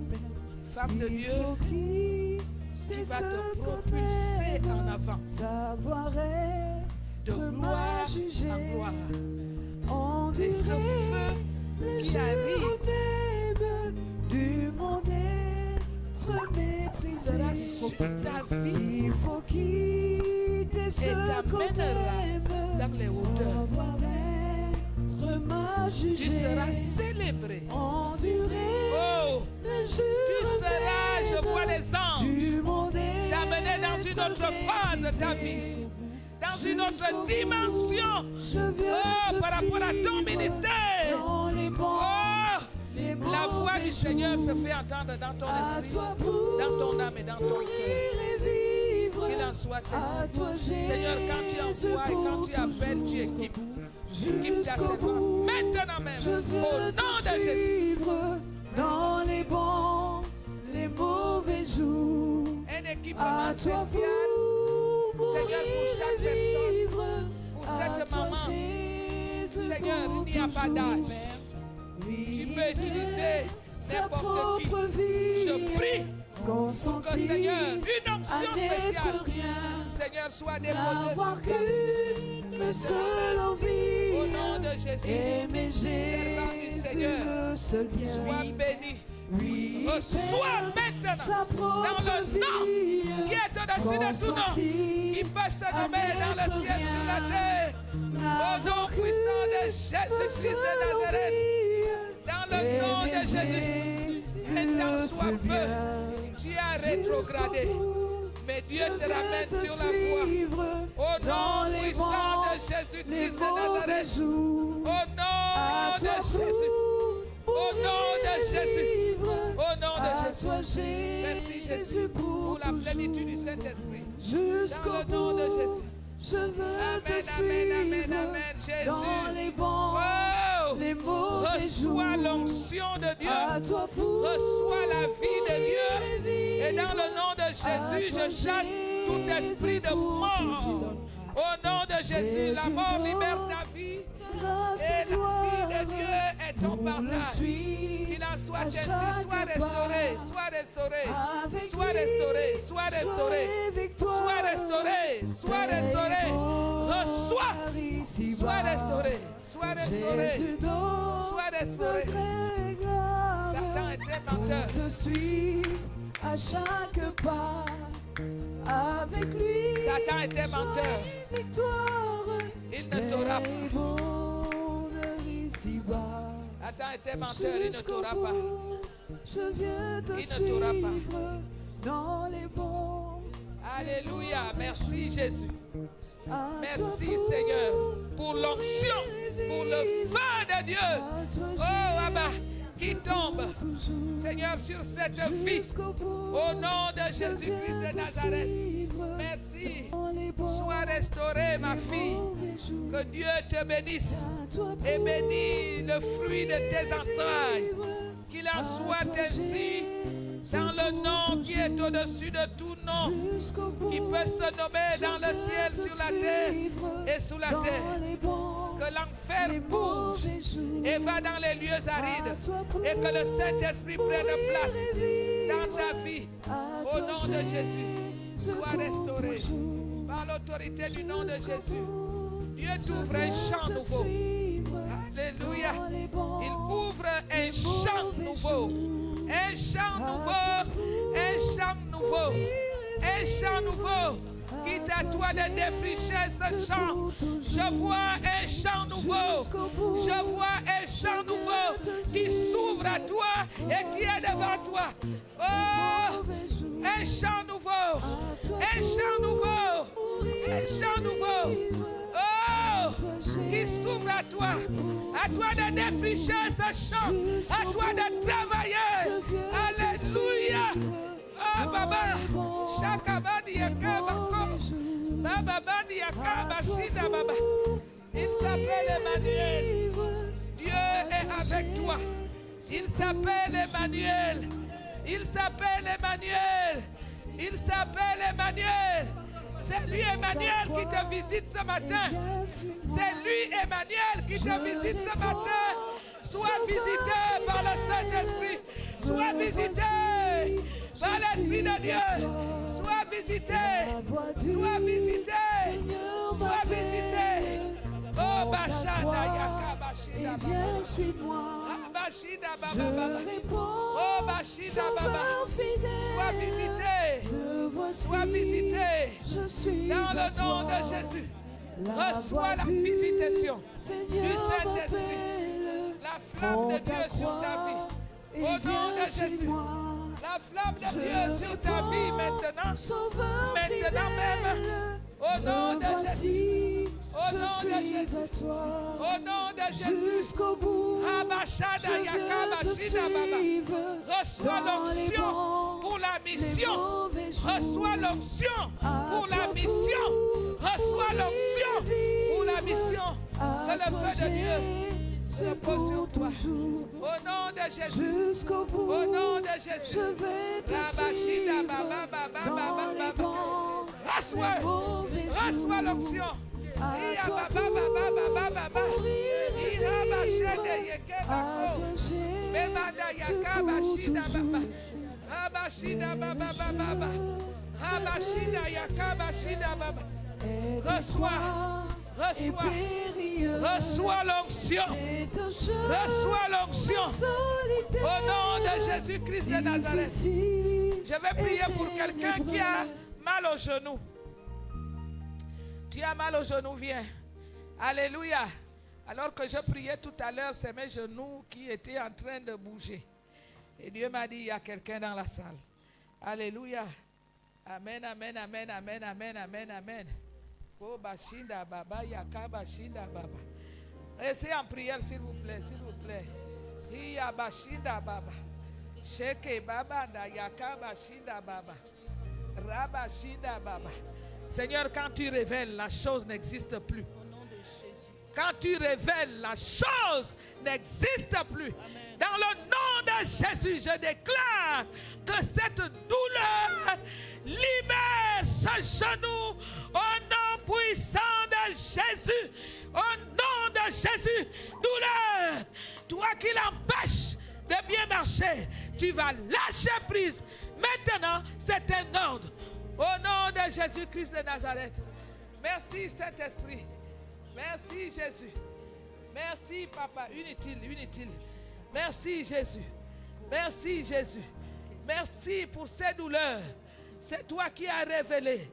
Femme de Dieu, qui va te propulser en avant. De gloire en gloire. Et ce feu qui arrive du monde être méprisé sera sur ta vie il faut quitter ce et t'amènera dans les hauteurs. Tu seras célébré. Oh, tu seras, je vois les anges t'amener dans une autre phase de ta vie, dans une autre dimension. Oh, par rapport à ton ministère. Oh, la voix du Seigneur se fait entendre dans ton esprit, dans ton âme et dans ton cœur. Qu'il en soit ainsi. Seigneur, quand tu envoies et quand tu appelles, tu équipes. Équipe ta servante maintenant même, au nom de Jésus. Dans les bons, les mauvais jours, un équipement spécial, Seigneur, pour chaque personne, pour cette maman. Seigneur, il n'y a pas d'âge. Tu peux utiliser n'importe qui. Je prie pour que, Seigneur, une onction spéciale, Seigneur, soit déposée sur au nom de Jésus, servant du Seigneur, sois béni. Reçois maintenant dans le nom qui est au-dessus de tout nom, qui peut se nommer dans le ciel, sur la terre, au nom puissant de Jésus-Christ de Nazareth, dans le nom de Jésus. Et tant soit peu, tu as rétrogradé. Mais Dieu te ramène sur la voie. Au nom puissant de Jésus-Christ de Nazareth. Au nom de Jésus. Au nom de Jésus. Au nom de Jésus. Merci Jésus pour la plénitude du Saint-Esprit. Dans le nom de Jésus. Je veux te suivre amen, Jésus. dans les bons, les mauvais reçois jours. l'onction de Dieu. À toi pour Reçois la vie de Dieu. Et dans le nom de Jésus, je chasse tout esprit de mort. Au nom de Jésus, la mort libère ta vie. Et la vie de Dieu est ton partage. Qu'il en soit ainsi, sois restauré, sois restauré, sois restauré, sois restauré, sois restauré, sois restauré. Reçois, sois restauré, sois restauré, sois restauré. Satan était menteur. Te suivre à chaque pas. Avec lui, Satan était menteur. Il ne t'aura pas. Satan était menteur, il ne t'aura pas. Il ne t'aura pas. Dans les bons. Alléluia, merci Jésus. Merci Seigneur pour l'onction, pour le feu de Dieu. Oh Abba, qui tombe, Seigneur, sur cette vie. Au nom de Jésus-Christ de Nazareth. Merci. Sois restaurée, ma fille. Que Dieu te bénisse et bénisse le fruit de tes entrailles. Qu'il en soit ainsi dans le nom qui est au-dessus de tout nom, qui peut se nommer dans le ciel, sur la terre et sous la terre. Que l'enfer bouge et va dans les lieux arides et que le Saint-Esprit prenne place dans ta vie. Au nom de Jésus, sois restauré par l'autorité du nom de Jésus. Dieu t'ouvre un champ nouveau. Alléluia. Il ouvre un champ nouveau. Un champ nouveau. Un champ nouveau. Un champ nouveau. Quitte à toi de défricher ce champ. Je vois un champ nouveau. Je vois un champ nouveau qui s'ouvre à toi et qui est devant toi. Oh, un champ nouveau. Un champ nouveau. Un champ nouveau. Oh, qui s'ouvre à toi. À toi de défricher ce champ. À toi de travailler. Alléluia. Ah, Baba, Shakabadi Yakabako, Baba Badi Yakaba Shida Baba. Il s'appelle Emmanuel. Dieu est avec toi. Il s'appelle Emmanuel. Il s'appelle Emmanuel. Il s'appelle Emmanuel. C'est lui Emmanuel qui te visite ce matin. C'est lui Emmanuel qui te visite ce matin. Sois visité par le Saint-Esprit. Sois visité par l'Esprit de Dieu. Sois visité. Sois visité. Sois visité. Oh, Bashada Yakaba Shida Baba. Bashida Baba Baba. Oh, Bashida Baba. Sois visité. Sois visité. Dans le nom de Jésus. Reçois la visitation du Saint-Esprit. La flamme de Dieu sur ta vie. Au nom de Jésus. La flamme de Dieu sur ta vie maintenant. Maintenant même. Au nom de Jésus. Au nom de Jésus. Au nom de Jésus. Jusqu'au bout. Rabashada Yakaba Shida Baba. Reçois l'onction pour la mission. Reçois l'onction pour la mission. Reçois l'onction pour la mission. Que le feu de Dieu se pose sur toi. Au nom de Jésus. Au nom de Jésus. Rabashida Baba Baba Baba Baba. Reçois l'onction. Ia Baba Baba Baba Baba. Ira Bashede Yekebako. Bemada Yakaba Shida Baba. Rabashida Baba Baba Baba. Rabashida Yakaba Shida Baba. Reçois l'onction. Reçois l'onction. Au nom de Jésus-Christ de Nazareth. Je vais prier pour quelqu'un qui a mal au genou. Tu as mal au genou, viens. Alléluia. Alors que je priais tout à l'heure, c'est mes genoux qui étaient en train de bouger. Et Dieu m'a dit, il y a quelqu'un dans la salle. Alléluia. Amen, amen, amen, amen, amen, amen, amen. Oh, Bashinda Baba, Yaka Bashinda Baba. Restez en prière, s'il vous plaît, s'il vous plaît. Iya Bashinda Baba. Sheke Baba, Yaka Bashinda Baba. Rabashinda Baba. Seigneur, quand tu révèles, la chose n'existe plus. Au nom de Jésus. Quand tu révèles, la chose n'existe plus. Amen. Dans le nom de Jésus, je déclare que cette douleur libère ce genou au nom puissant de Jésus. Au nom de Jésus, douleur, toi qui l'empêches de bien marcher, tu vas lâcher prise. Maintenant, c'est un ordre. Au nom de Jésus-Christ de Nazareth. Merci Saint-Esprit. Merci Jésus. Merci Papa. Inutile, inutile. Merci Jésus. Merci Jésus. Merci pour ces douleurs. C'est toi qui as révélé.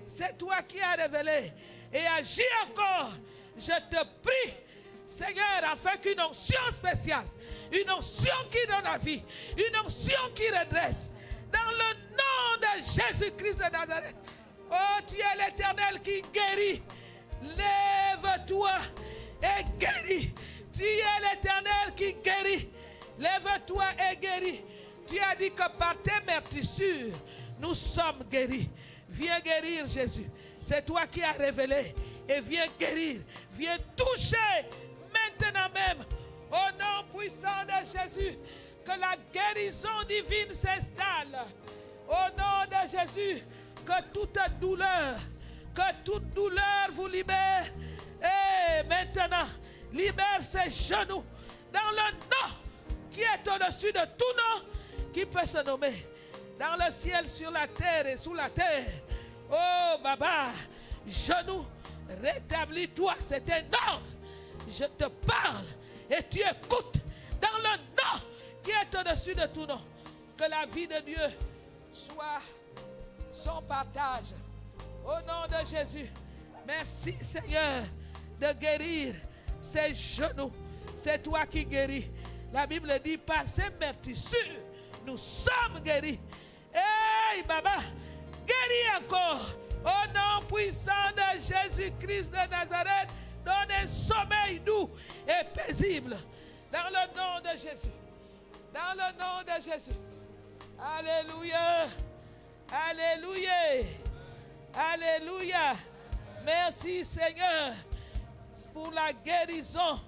C'est toi qui as révélé. Et agis encore. Je te prie, Seigneur, afin qu'une onction spéciale, une onction qui donne la vie, une onction qui redresse, dans le nom de Jésus-Christ de Nazareth. Oh, tu es l'Éternel qui guérit. Lève-toi et guéris. Tu es l'Éternel qui guérit. Lève-toi et guéris. Tu as dit que par tes meurtrissures, nous sommes guéris. Viens guérir, Jésus. C'est toi qui as révélé. Et viens guérir. Viens toucher maintenant même. Au nom puissant de Jésus. Que la guérison divine s'installe. Au nom de Jésus. Que toute douleur vous libère. Et maintenant, libère ses genoux. dans le nom qui est au-dessus de tout nom, qui peut se nommer dans le ciel, sur la terre et sous la terre. Oh, Baba, genou, rétablis-toi, c'est un ordre. Je te parle et tu écoutes dans le nom qui est au-dessus de tout nom. Que la vie de Dieu soit son partage. Au nom de Jésus, merci Seigneur de guérir ces genoux. C'est toi qui guéris. La Bible dit, par ces meurtrissures, nous sommes guéris. Hey, Baba, guéris encore. Au nom puissant de Jésus-Christ de Nazareth, donne un sommeil doux et paisible. Dans le nom de Jésus. Dans le nom de Jésus. Alléluia. Alléluia. Alléluia. Merci Seigneur pour la guérison,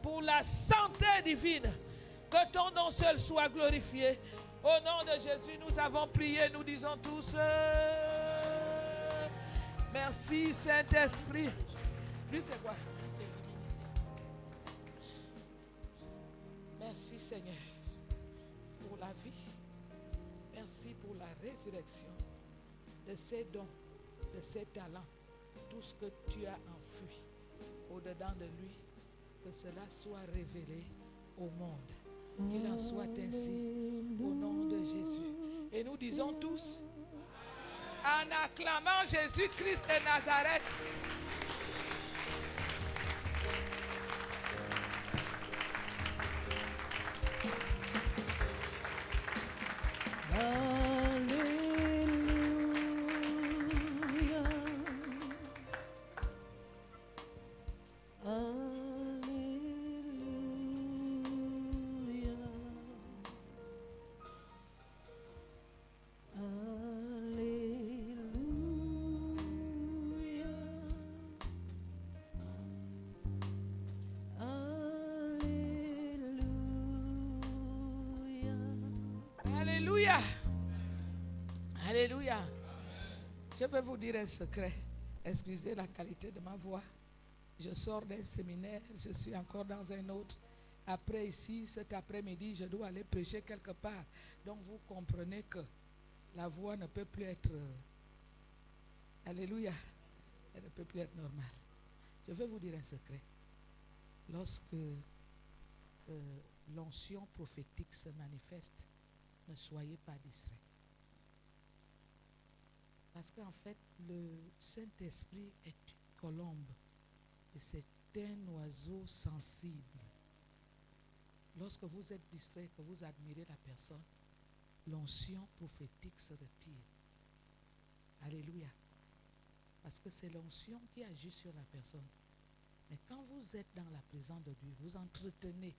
pour la santé divine. Que ton nom seul soit glorifié. Au nom de Jésus, nous avons prié, nous disons tous merci Saint-Esprit. Lui, c'est quoi? Merci Seigneur pour la vie. Merci pour la résurrection de ces dons, de ces talents, tout ce que tu as enfoui au-dedans de lui, que cela soit révélé au monde. Qu'il en soit ainsi au nom de Jésus. Et nous disons tous, en acclamant Jésus-Christ de Nazareth, Alléluia. Je peux vous dire un secret. Excusez la qualité de ma voix. Je sors d'un séminaire, je suis encore dans un autre. Après ici, cet après-midi, je dois aller prêcher quelque part. Donc vous comprenez que la voix ne peut plus être... Alléluia. Elle ne peut plus être normale. Je vais vous dire un secret. Lorsque l'onction prophétique se manifeste, ne soyez pas distraits. Parce qu'en fait, le Saint-Esprit est une colombe et c'est un oiseau sensible. Lorsque vous êtes distrait, que vous admirez la personne, l'onction prophétique se retire. Alléluia. Parce que c'est l'onction qui agit sur la personne. Mais quand vous êtes dans la présence de Dieu, vous entretenez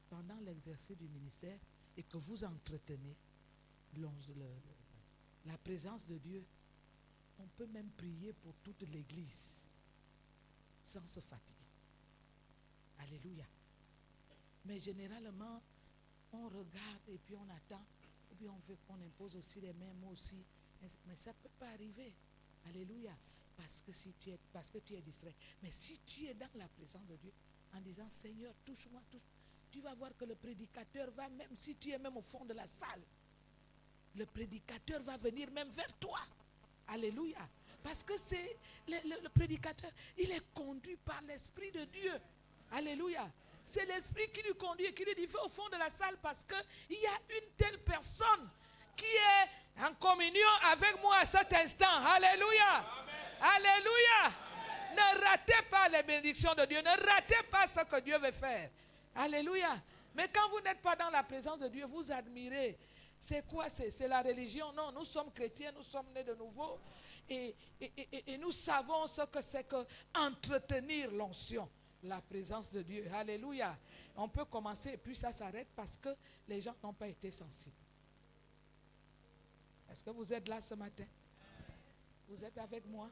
pendant l'exercice du ministère et que vous entretenez la présence de Dieu, on peut même prier pour toute l'église sans se fatiguer. Alléluia. Mais généralement, on regarde et puis on attend, ou bien on veut qu'on impose aussi les mêmes mots aussi. Mais ça ne peut pas arriver. Alléluia. Parce que tu es distrait. Mais si tu es dans la présence de Dieu, en disant, Seigneur, touche-moi, tu vas voir que le prédicateur va, même si tu es même au fond de la salle, le prédicateur va venir même vers toi. Alléluia. Parce que c'est le prédicateur, il est conduit par l'Esprit de Dieu. Alléluia. C'est l'Esprit qui lui conduit et qui lui dit, va au fond de la salle parce qu'il y a une telle personne qui est en communion avec moi à cet instant. Alléluia. Amen. Alléluia. Amen. Ne ratez pas les bénédictions de Dieu. Ne ratez pas ce que Dieu veut faire. Alléluia. Mais quand vous n'êtes pas dans la présence de Dieu, vous admirez. C'est quoi? C'est la religion? Non, nous sommes chrétiens, nous sommes nés de nouveau. Et nous savons ce que c'est que entretenir l'onction, la présence de Dieu. Alléluia. On peut commencer et puis ça s'arrête parce que les gens n'ont pas été sensibles. Est-ce que vous êtes là ce matin? Vous êtes avec moi?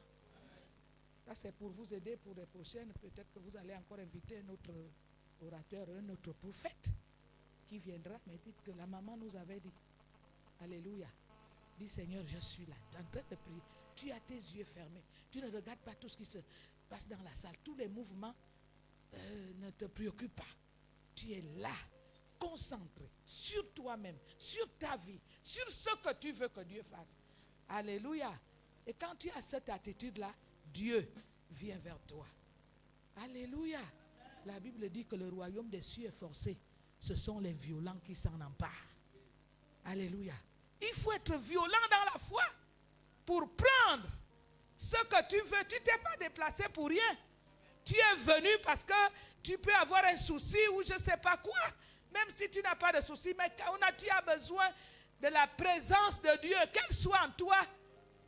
Ça c'est pour vous aider pour les prochaines. Peut-être que vous allez encore inviter un autre orateur, un autre prophète qui viendra. Mais dites que la maman nous avait dit. Alléluia. Dis Seigneur, je suis là, en train de prier. Tu as tes yeux fermés. Tu ne regardes pas tout ce qui se passe dans la salle. Tous les mouvements ne te préoccupent pas. tu es là, concentré sur toi-même, sur ta vie, sur ce que tu veux que Dieu fasse. Alléluia. Et quand tu as cette attitude-là, Dieu vient vers toi. Alléluia. La Bible dit que le royaume des cieux est forcé. Ce sont les violents qui s'en emparent. Alléluia. Il faut être violent dans la foi pour prendre ce que tu veux. Tu ne t'es pas déplacé pour rien. Tu es venu parce que tu peux avoir un souci ou je ne sais pas quoi. Même si tu n'as pas de souci, mais quand tu as besoin de la présence de Dieu, qu'elle soit en toi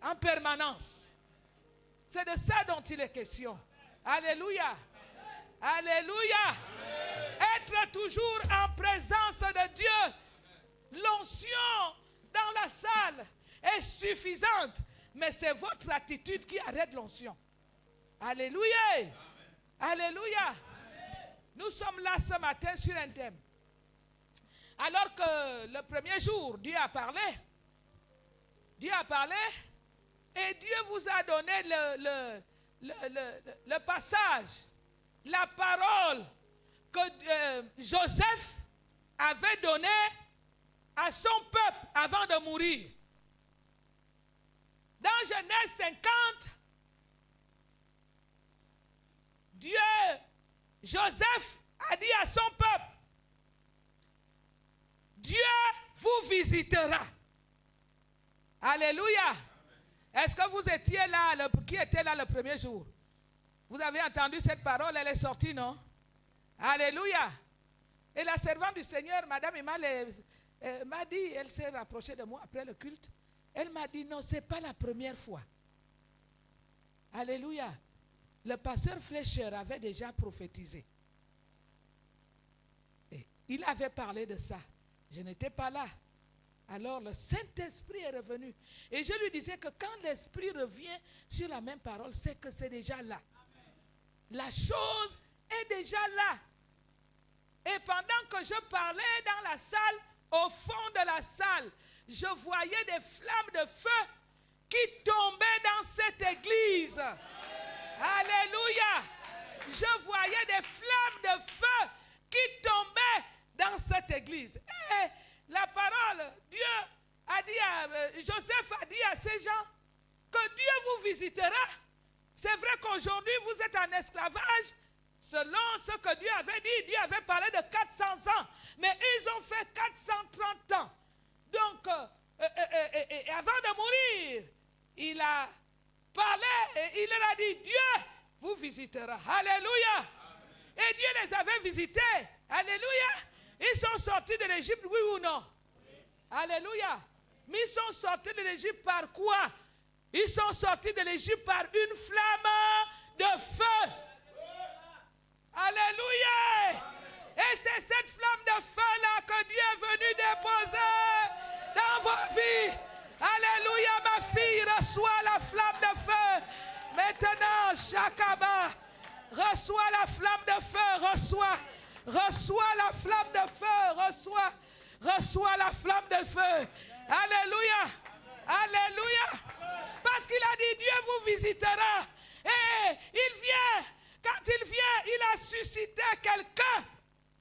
en permanence. C'est de ça dont il est question. Alléluia. Alléluia. Être toujours en présence de Dieu. L'onction dans la salle est suffisante, mais c'est votre attitude qui arrête l'onction. Alléluia. Amen. Alléluia. Amen. Nous sommes là ce matin sur un thème. Alors que le premier jour, Dieu a parlé. Dieu a parlé et Dieu vous a donné le passage, la parole que Joseph avait donnée à son peuple avant de mourir. Dans Genèse 50, Joseph a dit à son peuple, Dieu vous visitera. Alléluia. Est-ce que vous étiez là, qui était là le premier jour? Vous avez entendu cette parole, elle est sortie, non? Alléluia. Et la servante du Seigneur, Madame Imal, m'a dit, elle s'est rapprochée de moi après le culte. Elle m'a dit, non, ce n'est pas la première fois. Alléluia. Le pasteur Fleischer avait déjà prophétisé. Et il avait parlé de ça. Je n'étais pas là. Alors le Saint-Esprit est revenu. Et je lui disais que quand l'Esprit revient sur la même parole, c'est que c'est déjà là. Amen. La chose est déjà là. Et pendant que je parlais dans la salle, au fond de la salle, je voyais des flammes de feu qui tombaient dans cette église. Amen. Alléluia. Je voyais des flammes de feu qui tombaient dans cette église. Et la parole, Dieu a dit Joseph a dit à ces gens que Dieu vous visitera. C'est vrai qu'aujourd'hui vous êtes en esclavage. Selon ce que Dieu avait dit, Dieu avait parlé de 400 ans. Mais ils ont fait 430 ans. Donc, et avant de mourir, il a parlé et il leur a dit, Dieu vous visitera. Alléluia. Amen. Et Dieu les avait visités. Alléluia. Ils sont sortis de l'Égypte, oui ou non? Oui. Alléluia. Mais ils sont sortis de l'Égypte par quoi? Ils sont sortis de l'Égypte par une flamme de feu. Alléluia. Amen. Et c'est cette flamme de feu-là que Dieu est venu déposer dans vos vies. Alléluia, ma fille, reçois la flamme de feu. Maintenant, Shakaba, reçois la flamme de feu, reçois la flamme de feu, reçois la flamme de feu. Alléluia, alléluia. Parce qu'il a dit, Dieu vous visitera. Et il vient, quand il vient, il a suscité quelqu'un,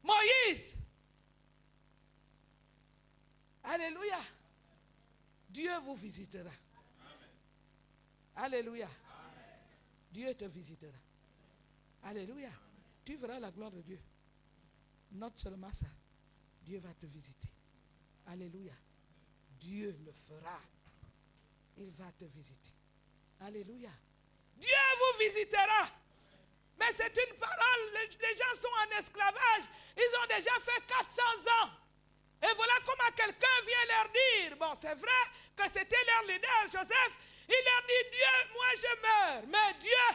Moïse. Alléluia. Dieu vous visitera. Alléluia. Amen. Dieu te visitera. Alléluia. Tu verras la gloire de Dieu. Not seulement ça. Dieu va te visiter. Alléluia. Dieu le fera. Il va te visiter. Alléluia. Dieu vous visitera. Mais c'est une parole. Les gens sont en esclavage. Ils ont déjà fait 400 ans. Et voilà comment quelqu'un vient leur dire, bon, c'est vrai que c'était leur leader, Joseph, il leur dit, Dieu, moi je meurs, mais Dieu,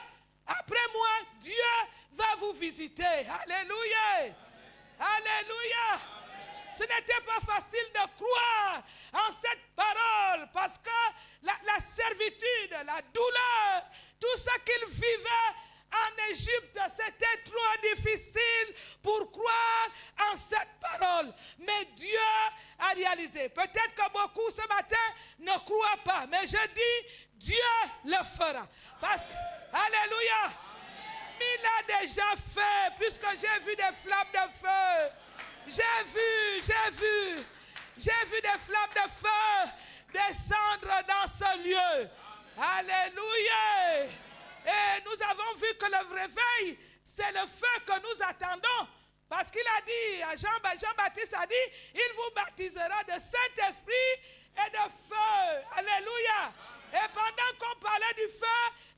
après moi, Dieu va vous visiter. Alléluia. Amen. Alléluia. Amen. Ce n'était pas facile de croire en cette parole parce que la servitude, la douleur, tout ce qu'ils vivaient en Égypte, c'était trop difficile pour croire en cette parole. Mais Dieu a réalisé. Peut-être que beaucoup ce matin ne croient pas. Mais je dis, Dieu le fera. Parce que, alléluia, il l'a déjà fait. Puisque j'ai vu des flammes de feu. ce lieu. Alléluia. Et nous avons vu que le réveil, c'est le feu que nous attendons. Parce qu'il a dit à Jean-Baptiste a dit, il vous baptisera de Saint-Esprit et de feu. Alléluia. Et pendant qu'on parlait du feu,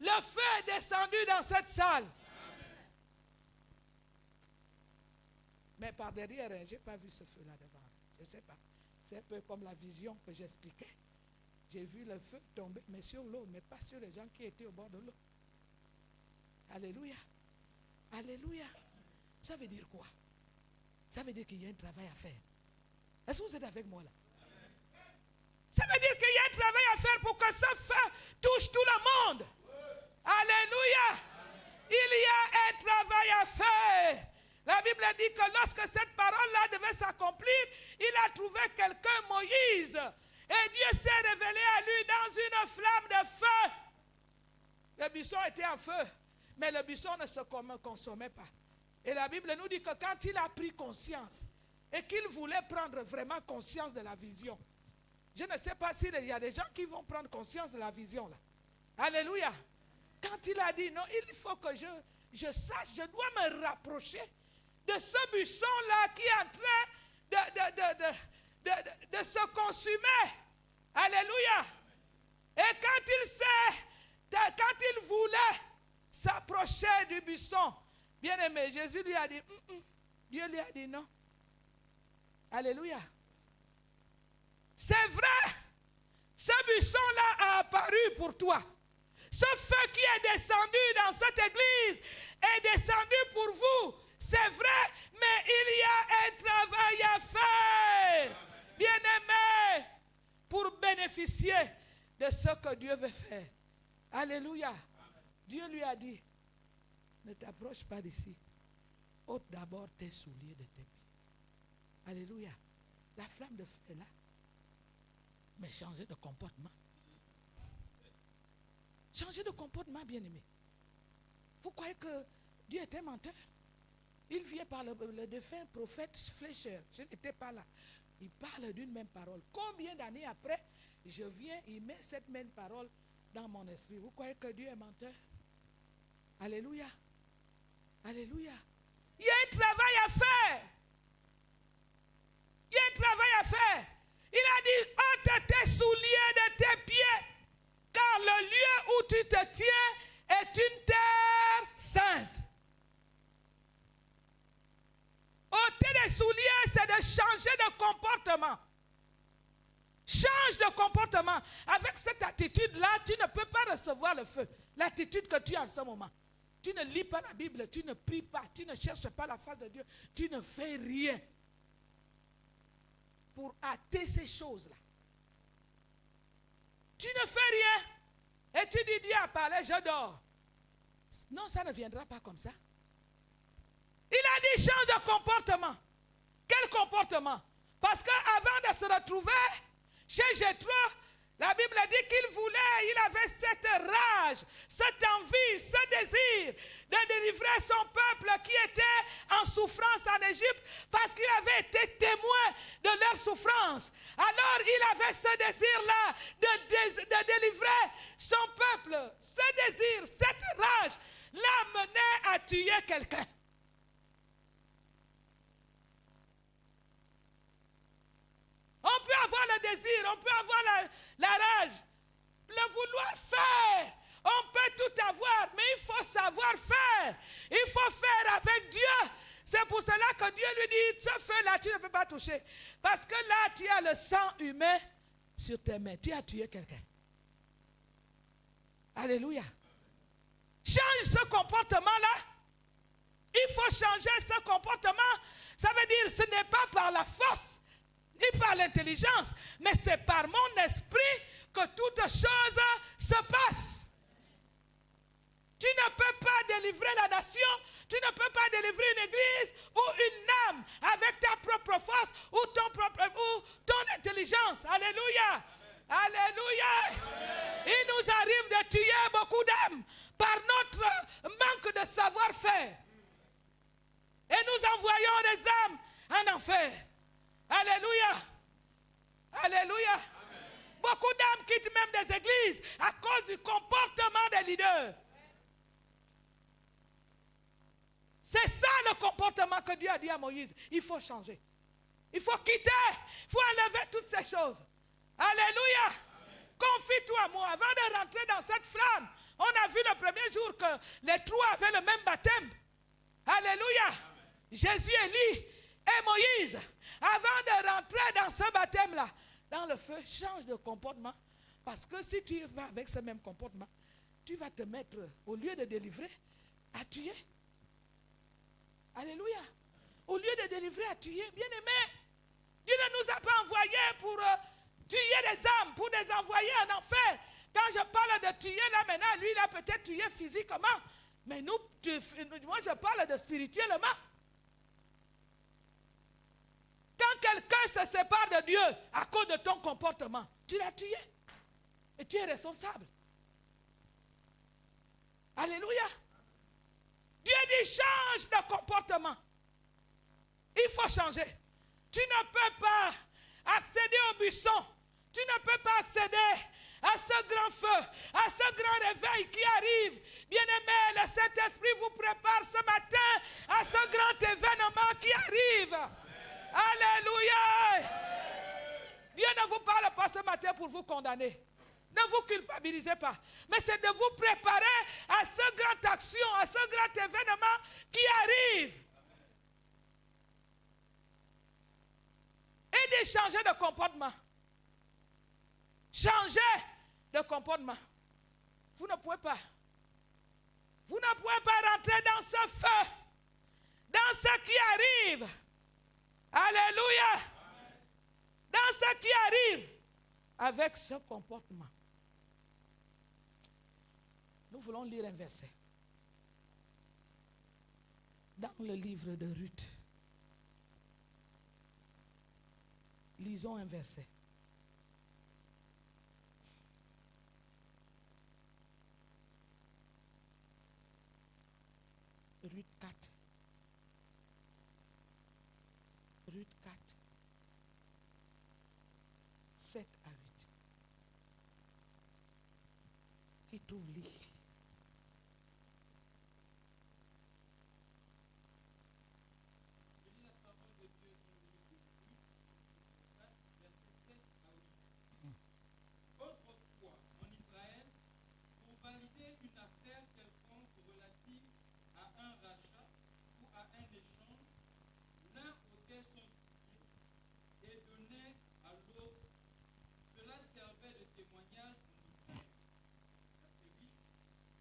le feu est descendu dans cette salle. Mais par derrière, je n'ai pas vu ce feu là devant. Je ne sais pas. C'est un peu comme la vision que j'expliquais. J'ai vu le feu tomber, mais sur l'eau, mais pas sur les gens qui étaient au bord de l'eau. Alléluia. Alléluia. Ça veut dire quoi? Ça veut dire qu'il y a un travail à faire. Est-ce que vous êtes avec moi là? Ça veut dire qu'il y a un travail à faire pour que ce feu touche tout le monde. Alléluia. Il y a un travail à faire. La Bible dit que lorsque cette parole-là devait s'accomplir, il a trouvé quelqu'un, Moïse. Et Dieu s'est révélé à lui dans une flamme de feu. Le buisson était en feu, mais le buisson ne se consommait pas. Et la Bible nous dit que quand il a pris conscience et qu'il voulait prendre vraiment conscience de la vision, je ne sais pas s'il y a des gens qui vont prendre conscience de la vision là. Alléluia. Quand il a dit non, il faut que je sache, je dois me rapprocher de ce buisson-là qui est en train de se consumer. Alléluia. Et quand il voulait s'approcher du buisson, bien aimé, Jésus lui a dit, Dieu lui a dit non. Alléluia. C'est vrai, ce buisson-là a apparu pour toi. Ce feu qui est descendu dans cette église est descendu pour vous. C'est vrai, mais il y a un travail à faire. Bien-aimé, pour bénéficier de ce que Dieu veut faire. Alléluia. Dieu lui a dit, ne t'approche pas d'ici. Ôte d'abord tes souliers de tes pieds. Alléluia. La flamme de feu est là. Mais changer de comportement. Changer de comportement, bien-aimé. Vous croyez que Dieu est un menteur? Il vient par le défunt prophète Flécheur. Je n'étais pas là. Il parle d'une même parole. Combien d'années après, je viens, il met cette même parole dans mon esprit. Vous croyez que Dieu est menteur? Alléluia. Alléluia. Il y a un travail à faire. Il y a un travail à faire. Il a dit, ôte tes souliers de tes pieds, car le lieu où tu te tiens est une terre sainte. Ôter les souliers, c'est de changer de comportement. Change de comportement. Avec cette attitude-là, tu ne peux pas recevoir le feu. L'attitude que tu as en ce moment. Tu ne lis pas la Bible, tu ne pries pas, tu ne cherches pas la face de Dieu. Tu ne fais rien pour hâter ces choses-là. Tu ne fais rien. Et tu dis, Dieu a parlé, je dors. Non, ça ne viendra pas comme ça. Il a dit, change de comportement. Quel comportement? Parce qu'avant de se retrouver chez Jéthro, la Bible dit qu'il voulait, il avait cette rage, cette envie, ce désir de délivrer son peuple qui était en souffrance en Égypte parce qu'il avait été témoin de leur souffrance. Alors il avait ce désir-là de délivrer son peuple. Ce désir, cette rage l'a mené à tuer quelqu'un. On peut avoir le désir, on peut avoir la rage, le vouloir faire. On peut tout avoir, mais il faut savoir faire. Il faut faire avec Dieu. C'est pour cela que Dieu lui dit, ce feu-là, tu ne peux pas toucher. Parce que là, tu as le sang humain sur tes mains. Tu as tué quelqu'un. Alléluia. Change ce comportement-là. Il faut changer ce comportement. Ça veut dire, ce n'est pas par la force ni par l'intelligence, mais c'est par mon esprit que toutes choses se passent. Tu ne peux pas délivrer la nation, tu ne peux pas délivrer une église ou une âme avec ta propre force ou ton intelligence. Alléluia. Alléluia. Amen. Il nous arrive de tuer beaucoup d'âmes par notre manque de savoir-faire. Et nous envoyons des âmes en enfer. Alléluia. Alléluia. Amen. Beaucoup d'âmes quittent même des églises à cause du comportement des leaders. C'est ça le comportement que Dieu a dit à Moïse. Il faut changer. Il faut quitter. Il faut enlever toutes ces choses. Alléluia. Confie-toi à moi. Avant de rentrer dans cette flamme, on a vu le premier jour que les trois avaient le même baptême. Alléluia. Amen. Jésus, Élie et Moïse. Avant de rentrer dans ce baptême-là, dans le feu, change de comportement. Parce que si tu vas avec ce même comportement, tu vas te mettre, au lieu de délivrer, à tuer. Alléluia. Au lieu de délivrer, à tuer. Bien-aimé, Dieu ne nous a pas envoyés pour tuer des âmes, pour les envoyer en enfer. Quand je parle de tuer, là maintenant, lui, il a peut-être tué physiquement. Mais moi, je parle de spirituellement. Quand quelqu'un se sépare de Dieu à cause de ton comportement, tu l'as tué. Et tu es responsable. Alléluia. Dieu dit change de comportement. Il faut changer. Tu ne peux pas accéder au buisson. Tu ne peux pas accéder à ce grand feu, à ce grand réveil qui arrive. Bien-aimés, le Saint-Esprit vous prépare ce matin à ce grand événement qui arrive. Amen. Alléluia. Amen. Dieu ne vous parle pas ce matin pour vous condamner. Ne vous culpabilisez pas. Mais c'est de vous préparer à ce grand action, à ce grand événement qui arrive. Et de changer de comportement. Changer de comportement. Vous ne pouvez pas. Vous ne pouvez pas rentrer dans ce feu. Dans ce qui arrive. Alléluia. Amen. Dans ce qui arrive. Avec ce comportement. Nous voulons lire un verset. Dans le livre de Ruth. Lisons un verset. Ruth 4. Ruth 4. 7 à 8. Qui trouve lit.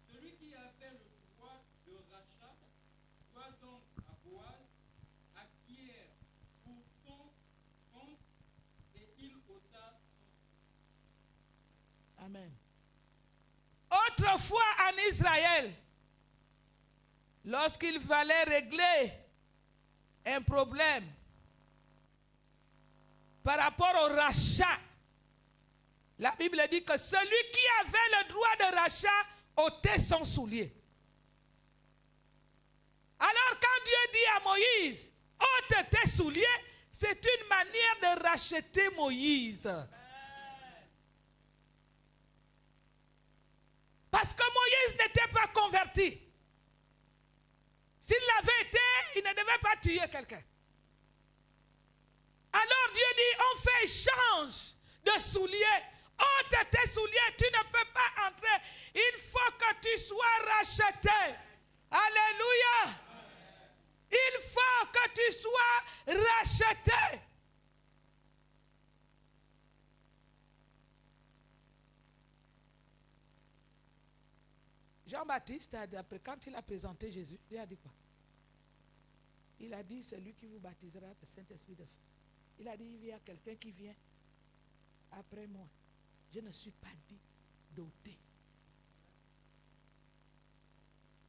Celui qui avait le droit de rachat doit donc à Boaz acquiert pour son compte et il ôta son. Amen. Autrefois en Israël, lorsqu'il fallait régler un problème par rapport au rachat, la Bible dit que celui qui avait le droit de rachat ôtait son soulier. Alors quand Dieu dit à Moïse, ôte tes souliers, c'est une manière de racheter Moïse. Parce que Moïse n'était pas converti. S'il l'avait été, il ne devait pas tuer quelqu'un. Alors Dieu dit, on fait échange de souliers. Ôte tes souliers, tu ne peux pas entrer. Il faut que tu sois racheté. Alléluia. Il faut que tu sois racheté. Jean-Baptiste, après, quand il a présenté Jésus, il a dit quoi? Il a dit, c'est lui qui vous baptisera le Saint-Esprit de feu. Il a dit, il y a quelqu'un qui vient après moi. Je ne suis pas dit d'ôter.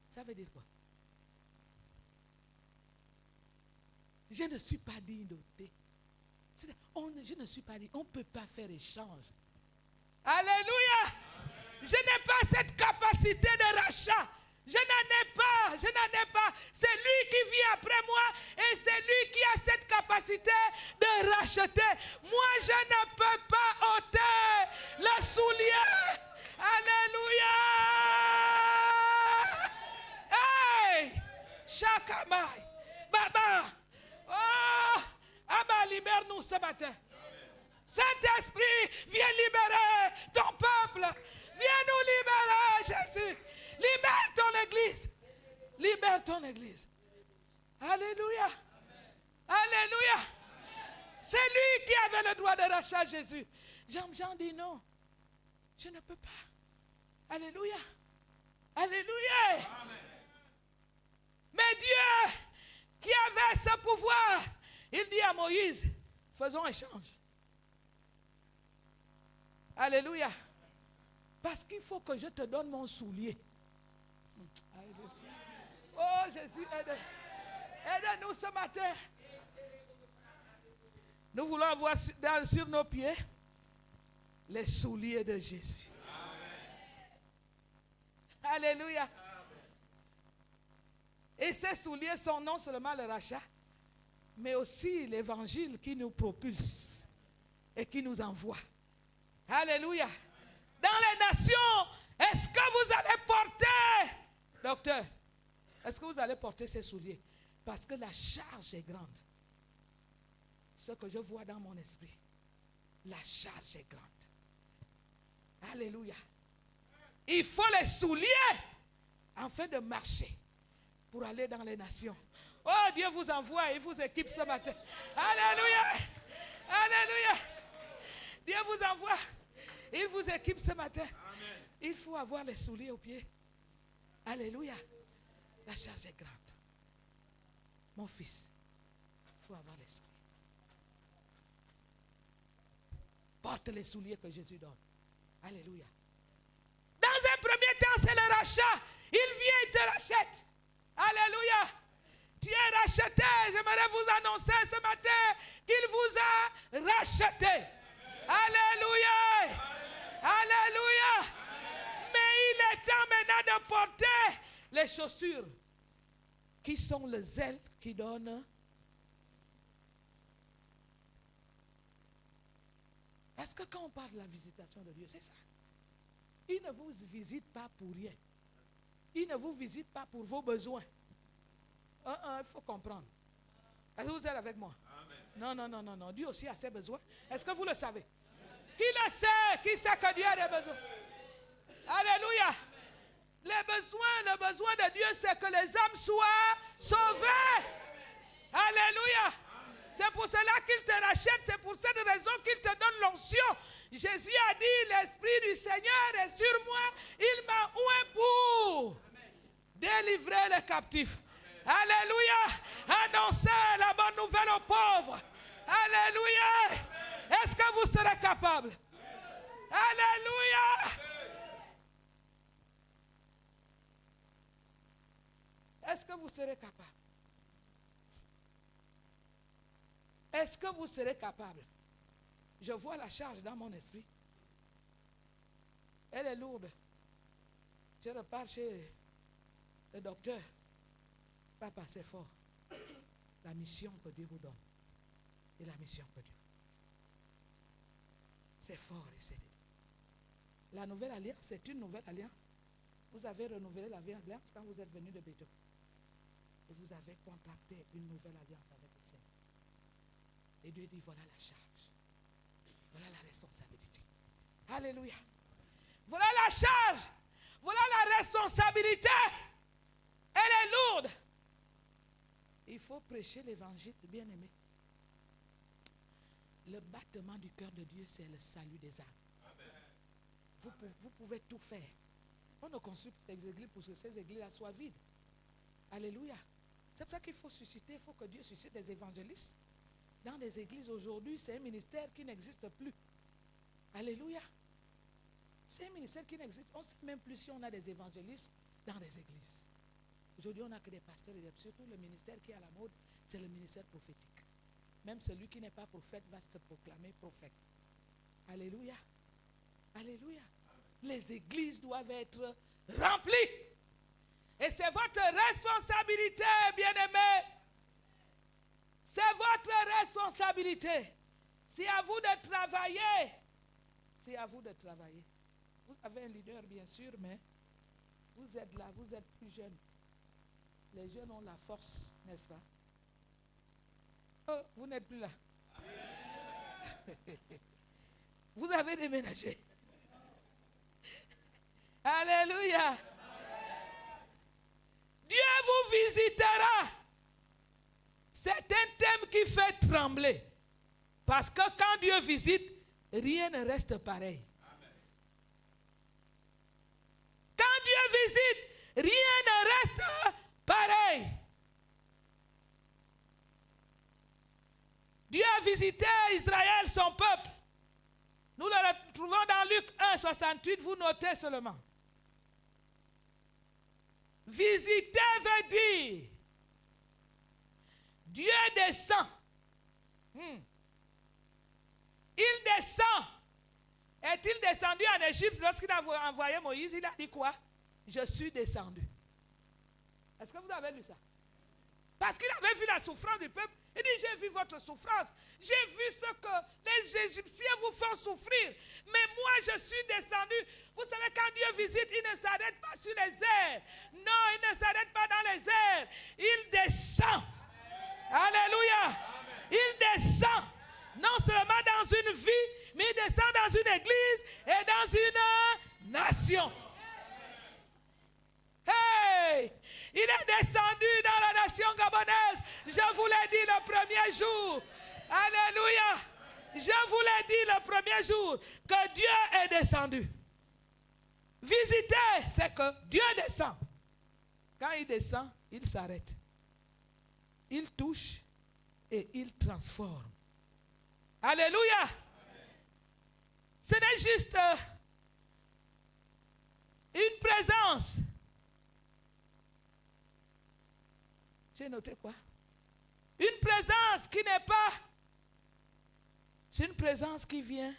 Ça veut dire quoi? Je ne suis pas digne d'ôter. Je ne suis pas dit, on ne peut pas faire échange. Alléluia. Amen. Je n'ai pas cette capacité de rachat. Je n'en ai pas. C'est lui qui vit après moi et c'est lui qui a cette capacité de racheter. Moi, je ne peux pas ôter Baba. Oh, Abba, libère-nous ce matin. Saint-Esprit, viens libérer ton peuple. Viens nous libérer, Jésus. Libère ton église. Libère ton église. Alléluia. Alléluia. C'est lui qui avait le droit de rachat, Jésus. Jean dit non. Je ne peux pas. Alléluia. Alléluia. Mais Dieu qui avait ce pouvoir, il dit à Moïse, faisons échange. Alléluia. Parce qu'il faut que je te donne mon soulier. Oh Jésus, aide-nous ce matin. Nous voulons avoir sur nos pieds les souliers de Jésus. Amen. Alléluia. Amen. Et ces souliers sont non seulement le rachat, mais aussi l'évangile qui nous propulse et qui nous envoie. Alléluia. Dans les nations, est-ce que vous allez porter, docteur, est-ce que vous allez porter ces souliers? Parce que la charge est grande. Ce que je vois dans mon esprit, la charge est grande. Alléluia. Il faut les souliers afin de marcher pour aller dans les nations. Oh, Dieu vous envoie et vous équipe ce matin. Alléluia. Alléluia. Dieu vous envoie. Il vous équipe ce matin. Amen. Il faut avoir les souliers aux pieds. Alléluia. La charge est grande. Mon fils, il faut avoir les souliers. Porte les souliers que Jésus donne. Alléluia. Dans un premier temps, c'est le rachat. Il vient et te rachète. Alléluia. Tu es racheté. J'aimerais vous annoncer ce matin qu'il vous a racheté. Amen. Alléluia. Amen. Alléluia. Amen. Mais il est temps maintenant de porter les chaussures qui sont le zèle qui donne. Est-ce que quand on parle de la visitation de Dieu, c'est ça? Il ne vous visite pas pour rien. Il ne vous visite pas pour vos besoins. Il faut comprendre. Est-ce que vous êtes avec moi? Amen. Non. Dieu aussi a ses besoins. Est-ce que vous le savez? Amen. Qui le sait? Qui sait que Dieu a des besoins? Alléluia. Le besoin de Dieu, c'est que les âmes soient sauvées. Alléluia. C'est pour cela qu'il te rachète, c'est pour cette raison qu'il te donne l'onction. Jésus a dit, l'Esprit du Seigneur est sur moi, il m'a oint pour délivrer les captifs. Amen. Alléluia. Annoncez la bonne nouvelle aux pauvres. Alléluia. Amen. Est-ce que vous serez capable? Alléluia. Est-ce que vous serez capable? Est-ce que vous serez capable? Je vois la charge dans mon esprit. Elle est lourde. Je repars chez le docteur. Papa, c'est fort. La mission que Dieu vous donne. Et la mission que Dieu. C'est fort et c'est. La nouvelle alliance, c'est une nouvelle alliance. Vous avez renouvelé la vieille alliance quand vous êtes venu de Béthel. Et vous avez contracté une nouvelle alliance avec le Seigneur. Et Dieu dit, voilà la charge. Voilà la responsabilité. Alléluia. Voilà la charge. Voilà la responsabilité. Elle est lourde. Il faut prêcher l'évangile, bien-aimé. Le battement du cœur de Dieu, c'est le salut des âmes. Vous pouvez tout faire. On ne construit pas des églises pour que ces églises-là soient vides. Alléluia. C'est pour ça qu'il faut susciter, il faut que Dieu suscite des évangélistes. Dans les églises aujourd'hui, c'est un ministère qui n'existe plus. Alléluia. C'est un ministère qui n'existe. On ne sait même plus si on a des évangélistes dans les églises. Aujourd'hui, on n'a que des pasteurs et surtout le ministère qui est à la mode, c'est le ministère prophétique. Même celui qui n'est pas prophète va se proclamer prophète. Alléluia. Alléluia. Les églises doivent être remplies. Et c'est votre responsabilité, bien-aimés. C'est votre responsabilité. C'est à vous de travailler. C'est à vous de travailler. Vous avez un leader, bien sûr, mais vous êtes là, vous êtes plus jeune. Les jeunes ont la force N'est-ce pas? Oh, vous n'êtes plus là. Vous avez déménagé. Alléluia. Dieu vous visitera. C'est un thème qui fait trembler. Parce que quand Dieu visite, rien ne reste pareil. Quand Dieu visite, rien ne reste pareil. Dieu a visité Israël, son peuple. Nous le retrouvons dans Luc 1, 68, vous notez seulement. Visiter veut dire Dieu descend. Il descend. Est-il descendu en Égypte lorsqu'il a envoyé Moïse? Il a dit quoi? Je suis descendu. Est-ce que vous avez lu ça? Parce qu'il avait vu la souffrance du peuple. Il dit, j'ai vu votre souffrance. J'ai vu ce que les Égyptiens vous font souffrir. Mais moi, je suis descendu. Vous savez, quand Dieu visite, il ne s'arrête pas sur les airs. Non, il ne s'arrête pas dans les airs. Il descend. Alléluia. Amen. Il descend. Non seulement dans une vie, mais il descend dans une église et dans une nation. Hey! Il est descendu dans la nation gabonaise. Je vous l'ai dit le premier jour. Alléluia. Je vous l'ai dit le premier jour que Dieu est descendu. Visiter, c'est que Dieu descend. Quand il descend, il s'arrête. Il touche et il transforme. Alléluia. Amen. Ce n'est juste une présence. J'ai noté quoi? Une présence qui n'est pas... C'est une présence qui vient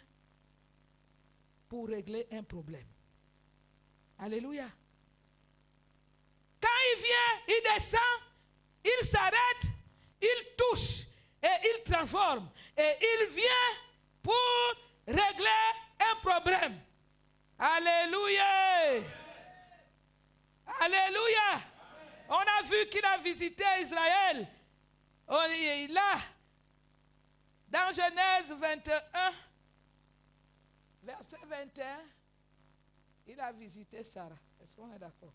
pour régler un problème. Alléluia. Quand il vient, il descend, il s'arrête, il touche et il transforme. Et il vient pour régler un problème. Alléluia. Alléluia. On a vu qu'il a visité Israël. Là, dans Genèse 21, verset 21, il a visité Sarah. Est-ce qu'on est d'accord?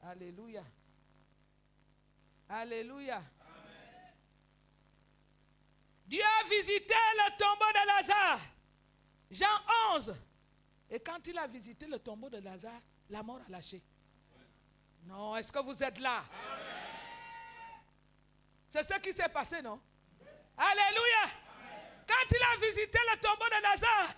Alléluia. Alléluia. Amen. Dieu a visité le tombeau de Lazare. Jean 11. Et quand il a visité le tombeau de Lazare, la mort a lâché. Non, est-ce que vous êtes là? Amen. C'est ce qui s'est passé, non? Alléluia. Amen. Quand il a visité le tombeau de Lazare,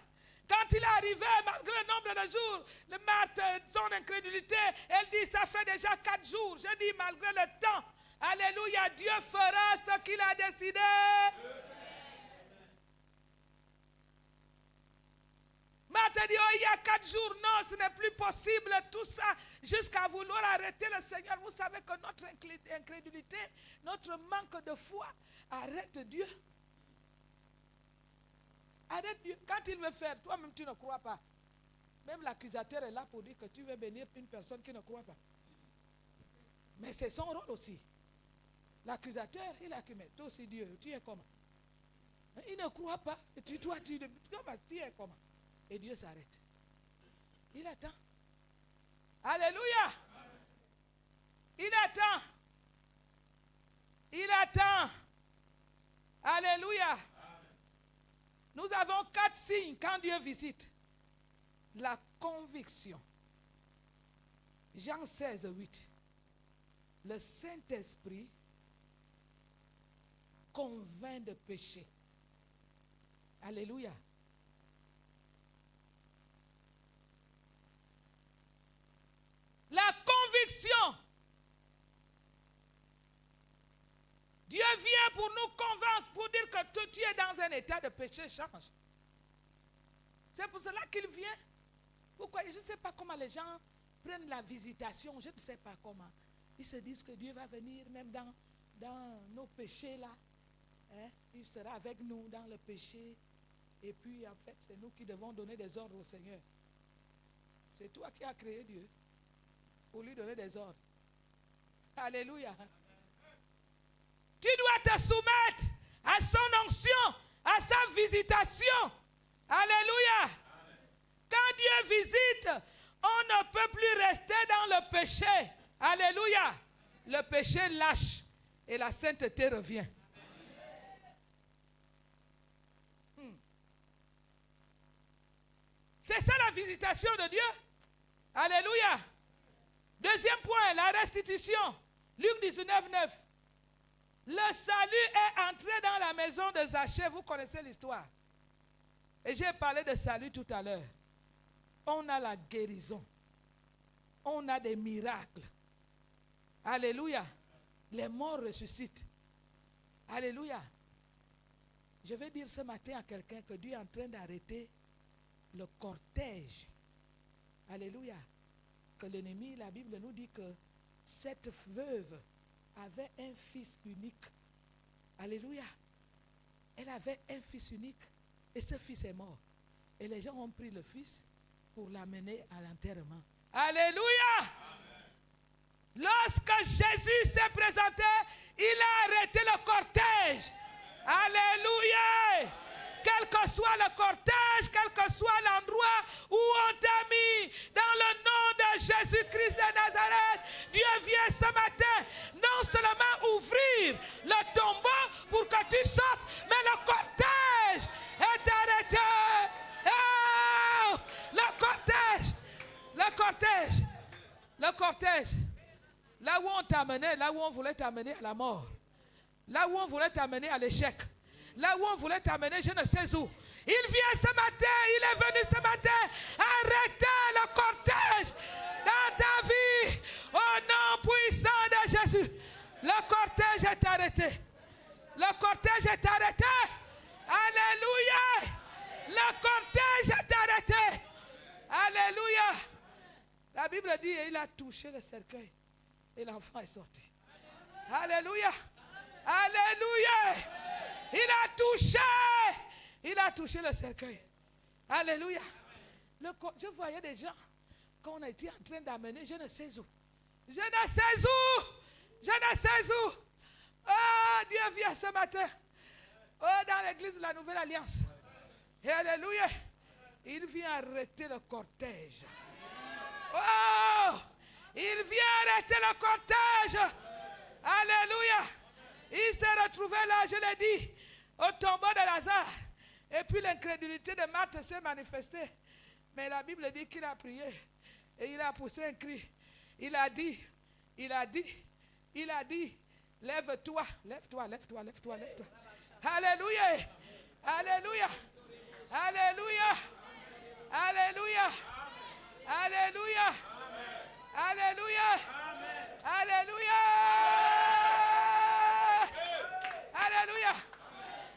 quand il est arrivé, malgré le nombre de jours, le matin, son incrédulité, elle dit, ça fait déjà 4 jours. Je dis, malgré le temps, alléluia, Dieu fera ce qu'il a décidé. Marthe dit, oh, il y a 4 jours, non, ce n'est plus possible, tout ça, jusqu'à vouloir arrêter le Seigneur. Vous savez que notre incrédulité, notre manque de foi, arrête Dieu. Arrête Dieu. Quand il veut faire, toi-même tu ne crois pas. Même l'accusateur est là pour dire que tu veux bénir une personne qui ne croit pas. Mais c'est son rôle aussi. L'accusateur, il a dit, toi aussi Dieu, tu es comment? Il ne croit pas. Et toi, tu es comment? Et Dieu s'arrête. Il attend. Alléluia. Il attend. Il attend. Alléluia. Nous avons 4 signes quand Dieu visite. La conviction. Jean 16, 8. Le Saint-Esprit convainc de péché. Alléluia. La conviction. Dieu vient pour nous convaincre, pour dire que tu es dans un état de péché, change. C'est pour cela qu'il vient. Pourquoi? Je ne sais pas comment les gens prennent la visitation, je ne sais pas comment. Ils se disent que Dieu va venir même dans nos péchés là. Hein? Il sera avec nous dans le péché. Et puis en fait, c'est nous qui devons donner des ordres au Seigneur. C'est toi qui as créé Dieu pour lui donner des ordres. Alléluia. te soumettre à son onction, à sa visitation. Alléluia. Amen. Quand Dieu visite, on ne peut plus rester dans le péché. Alléluia. Le péché lâche et la sainteté revient. C'est ça la visitation de Dieu. Alléluia. Deuxième point, la restitution. Luc 19, 9. Le salut est entré dans la maison de Zachée. Vous connaissez l'histoire. Et j'ai parlé de salut tout à l'heure. On a la guérison. On a des miracles. Alléluia. Les morts ressuscitent. Alléluia. Je vais dire ce matin à quelqu'un que Dieu est en train d'arrêter le cortège. Alléluia. Que l'ennemi, la Bible nous dit que cette veuve avait un fils unique. Alléluia. Elle avait un fils unique et ce fils est mort. Et les gens ont pris le fils pour l'amener à l'enterrement. Alléluia. Amen. Lorsque Jésus s'est présenté, il a arrêté le cortège. Alléluia. Amen. Quel que soit le cortège, quel que soit l'endroit où on t'a mis, dans le nom de Jésus-Christ de Nazareth, Dieu vient ce matin non seulement ouvrir le tombeau pour que tu sortes, mais le cortège est arrêté. Oh, le cortège, là où on t'a amené, là où on voulait t'amener à la mort, là où on voulait t'amener à l'échec, là où on voulait t'amener, je ne sais où. Il vient ce matin, il est venu ce matin arrêter le cortège dans ta vie. Au nom puissant de Jésus, le cortège est arrêté. Le cortège est arrêté. Alléluia. Le cortège est arrêté. Alléluia. La Bible dit, il a touché le cercueil et l'enfant est sorti. Alléluia. Alléluia. Il a touché le cercueil. Alléluia. Je voyais des gens qu'on était en train d'amener, je ne sais où. Oh, Dieu vient ce matin. Oh, dans l'église de la Nouvelle Alliance. Et alléluia. Il vient arrêter le cortège. Oh, il vient arrêter le cortège. Alléluia. Il s'est retrouvé là, je l'ai dit, au tombeau de Lazare. Et puis l'incrédulité de Marthe s'est manifestée. Mais la Bible dit qu'il a prié. Et il a poussé un cri. Il a dit, lève-toi. Alléluia. Alléluia. Alléluia. Alléluia. Alléluia. Alléluia. Alléluia. Alléluia.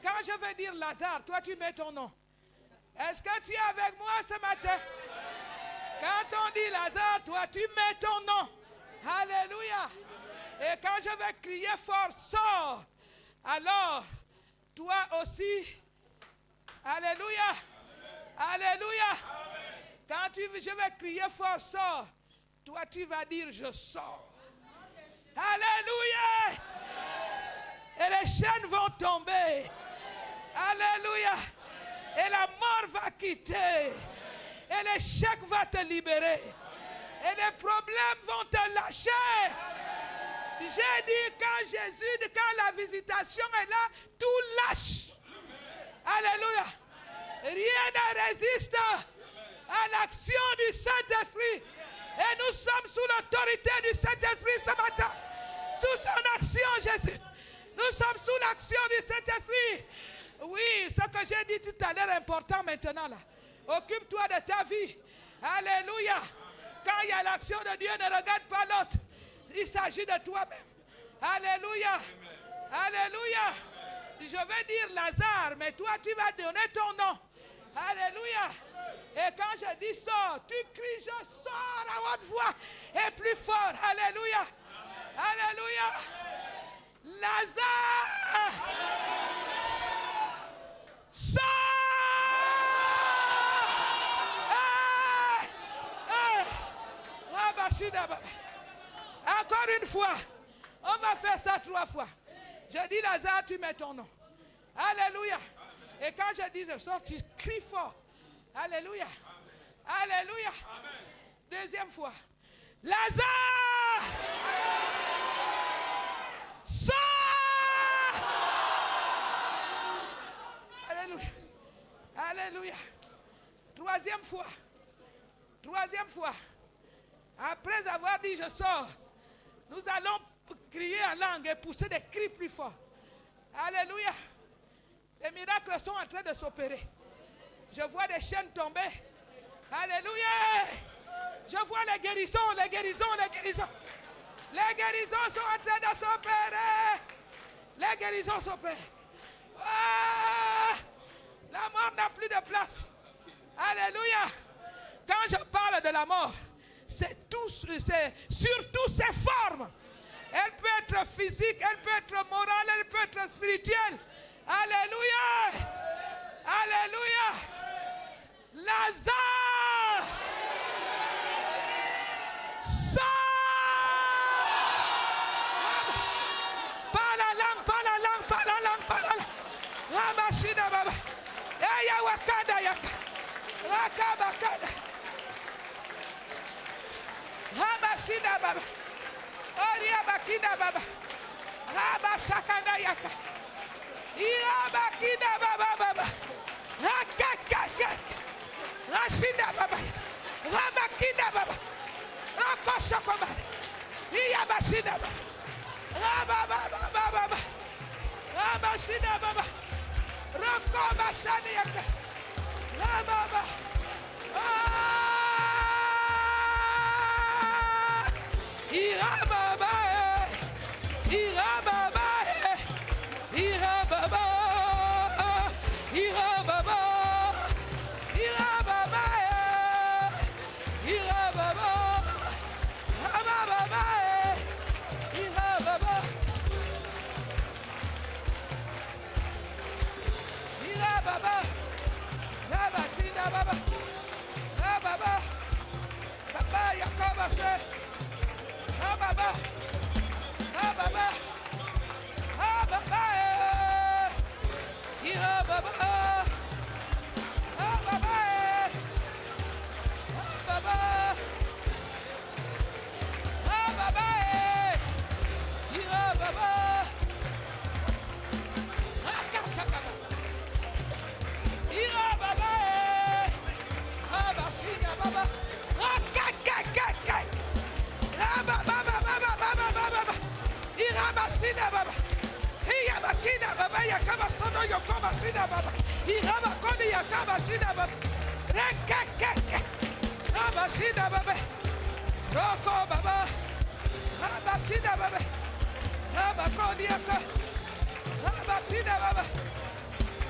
Quand je vais dire Lazare, toi tu mets ton nom. Est-ce que tu es avec moi ce matin? Quand on dit Lazare, toi tu mets ton nom. Alléluia. Et quand je vais crier fort, sors. Alors, toi aussi. Alléluia. Alléluia. Quand je vais crier fort, sors. Toi tu vas dire je sors. Alléluia. Et les chaînes vont tomber. Alléluia. Et la mort va quitter. Et l'échec va te libérer. Et les problèmes vont te lâcher. J'ai dit quand la visitation est là, tout lâche. Alléluia. Rien ne résiste à l'action du Saint-Esprit. Et nous sommes sous l'autorité du Saint-Esprit ce matin. Sous son action, Jésus. Nous sommes sous l'action du Saint-Esprit. Oui, ce que j'ai dit tout à l'heure est important maintenant là. Occupe-toi de ta vie. Alléluia. Quand il y a l'action de Dieu, ne regarde pas l'autre. Il s'agit de toi-même. Alléluia. Alléluia. Je vais dire Lazare, mais toi tu vas donner ton nom. Alléluia. Et quand je dis sors, tu cries je sors à haute voix et plus fort. Alléluia. Alléluia. Lazare. Sors. Encore une fois. On va faire ça 3 fois. Je dis Lazare, tu mets ton nom. Alléluia. Et quand je dis je sors, tu cries fort. Alléluia. Alléluia. Deuxième fois. Lazare! Sors! Alléluia. Alléluia. Troisième fois. Troisième fois. Après avoir dit je sors, nous allons crier en langue et pousser des cris plus forts. Alléluia. Les miracles sont en train de s'opérer. Je vois des chaînes tomber. Alléluia. Je vois les guérisons, les guérisons, les guérisons. Les guérisons sont en train de s'opérer. Les guérisons s'opèrent. Ah, la mort n'a plus de place. Alléluia. Quand je parle de la mort, c'est sur toutes ses formes. Elle peut être physique, elle peut être morale, elle peut être spirituelle. Alléluia. Alléluia. Lazare. Sors. Pas la langue, pas la langue, pas la langue, pas la langue. Ramashina baba. Eya wakada yaka. Wakabakada. Ramashina baba. Oria bakida baba. Rabashakanda yaka. Ira bakida baba baba. Rakakaka. Rashida baba. Rabakida baba. Rakosha baba. Iya bashida baba. Rababa baba. Rabashida baba. Rakoba shani yaka. Rababa. Ira baba. Ira baba. Ira baba. Ira baba. Ira baba. Ira baba. Aba baba. Ira baba. Ira baba. Baba shida baba. Baba. Baba yakaba she. Baba. Baba. Baba. Ira baba. Baba. Baba. Baba. Ira baba. Akasha baba. Ira baba. Baba shida baba. Akakakaka. Baba. Ira bashida baba. Hiya bakida baba yakaba sono yokoma shida baba. Ira bakoni yakaba shida baba. Rekekeke. Baba shida baba. Roko baba. Baba shida baba. Baba koni yaka. Baba shida baba.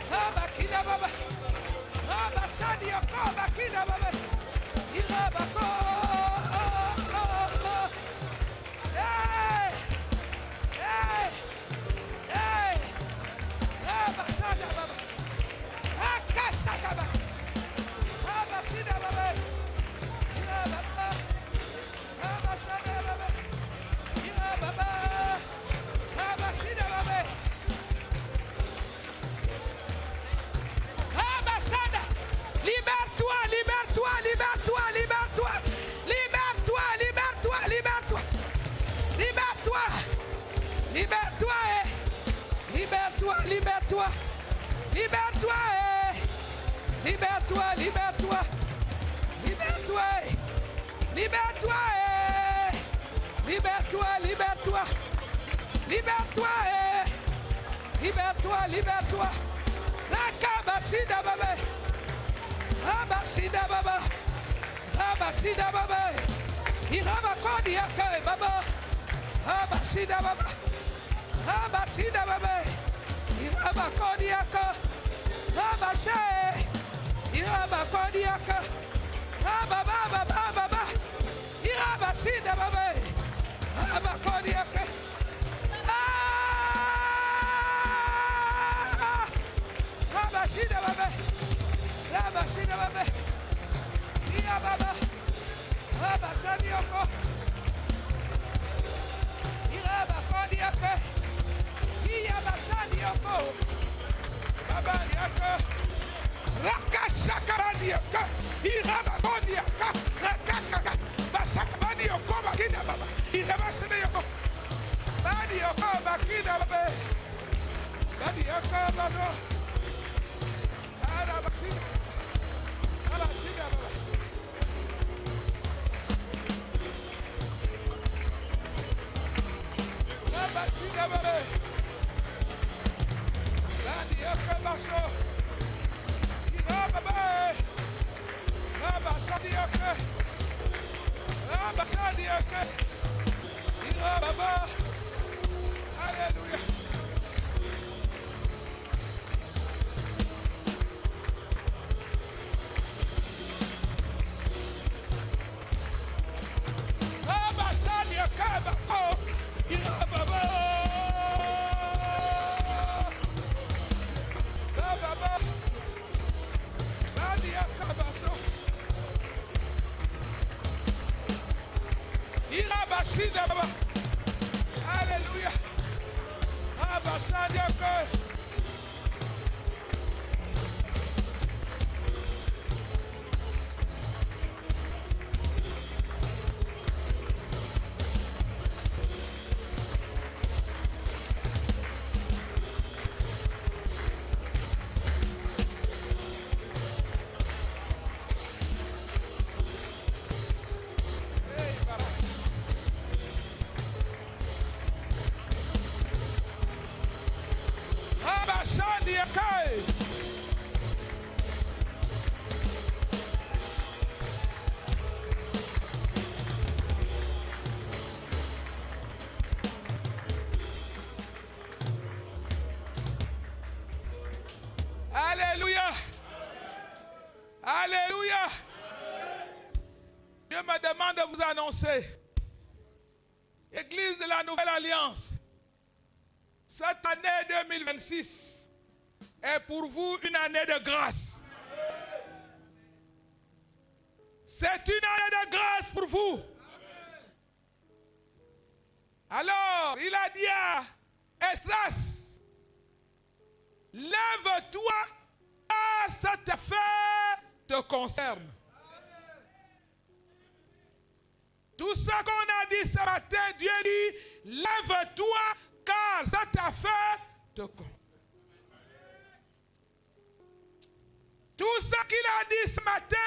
Baba kida baba. Baba shadi yakaba kida baba. Ira bako. Hey! Hey! Hey! Baba shada baba. Akasha baba. Baba shida baba. Ira baba. Baba shada baba. Ira baba. Baba shida baba. Baba shada. Libère-toi, libère-toi, libère-toi, libère-toi. Libère-toi, libère-toi, libère-toi. Libère-toi. Libère-toi. Libère-toi, libère-toi. Libère-toi. Libère-toi, libère-toi. Libère-toi. Libère-toi. Libère-toi, libère-toi. Libère-toi. Libère-toi, libère-toi. Rakabashida baba. Rabashida baba. Rabashida baba. Irabakodi yaka baba. Rabashida baba. Rabashida baba. Irabakodi yaka. Rabashe. Irabakodi yaka. Rababa baba. Irabashida baba. Rabakodi yaka. Rabashida baba. Rabashida baba. Iya baba. Rabashani yoko. Irabakodi yaka. Alléluia. Alléluia. Alléluia. Dieu me demande de vous annoncer, Église de la Nouvelle Alliance, cette année 2026 est pour vous une année de grâce. C'est une année de grâce pour vous. Alors, il a dit à Esdras, lève-toi, car cette affaire te concerne. Tout ce qu'on a dit ce matin, Dieu dit, lève-toi, car cette affaire te concerne. Tout ce qu'il a dit ce matin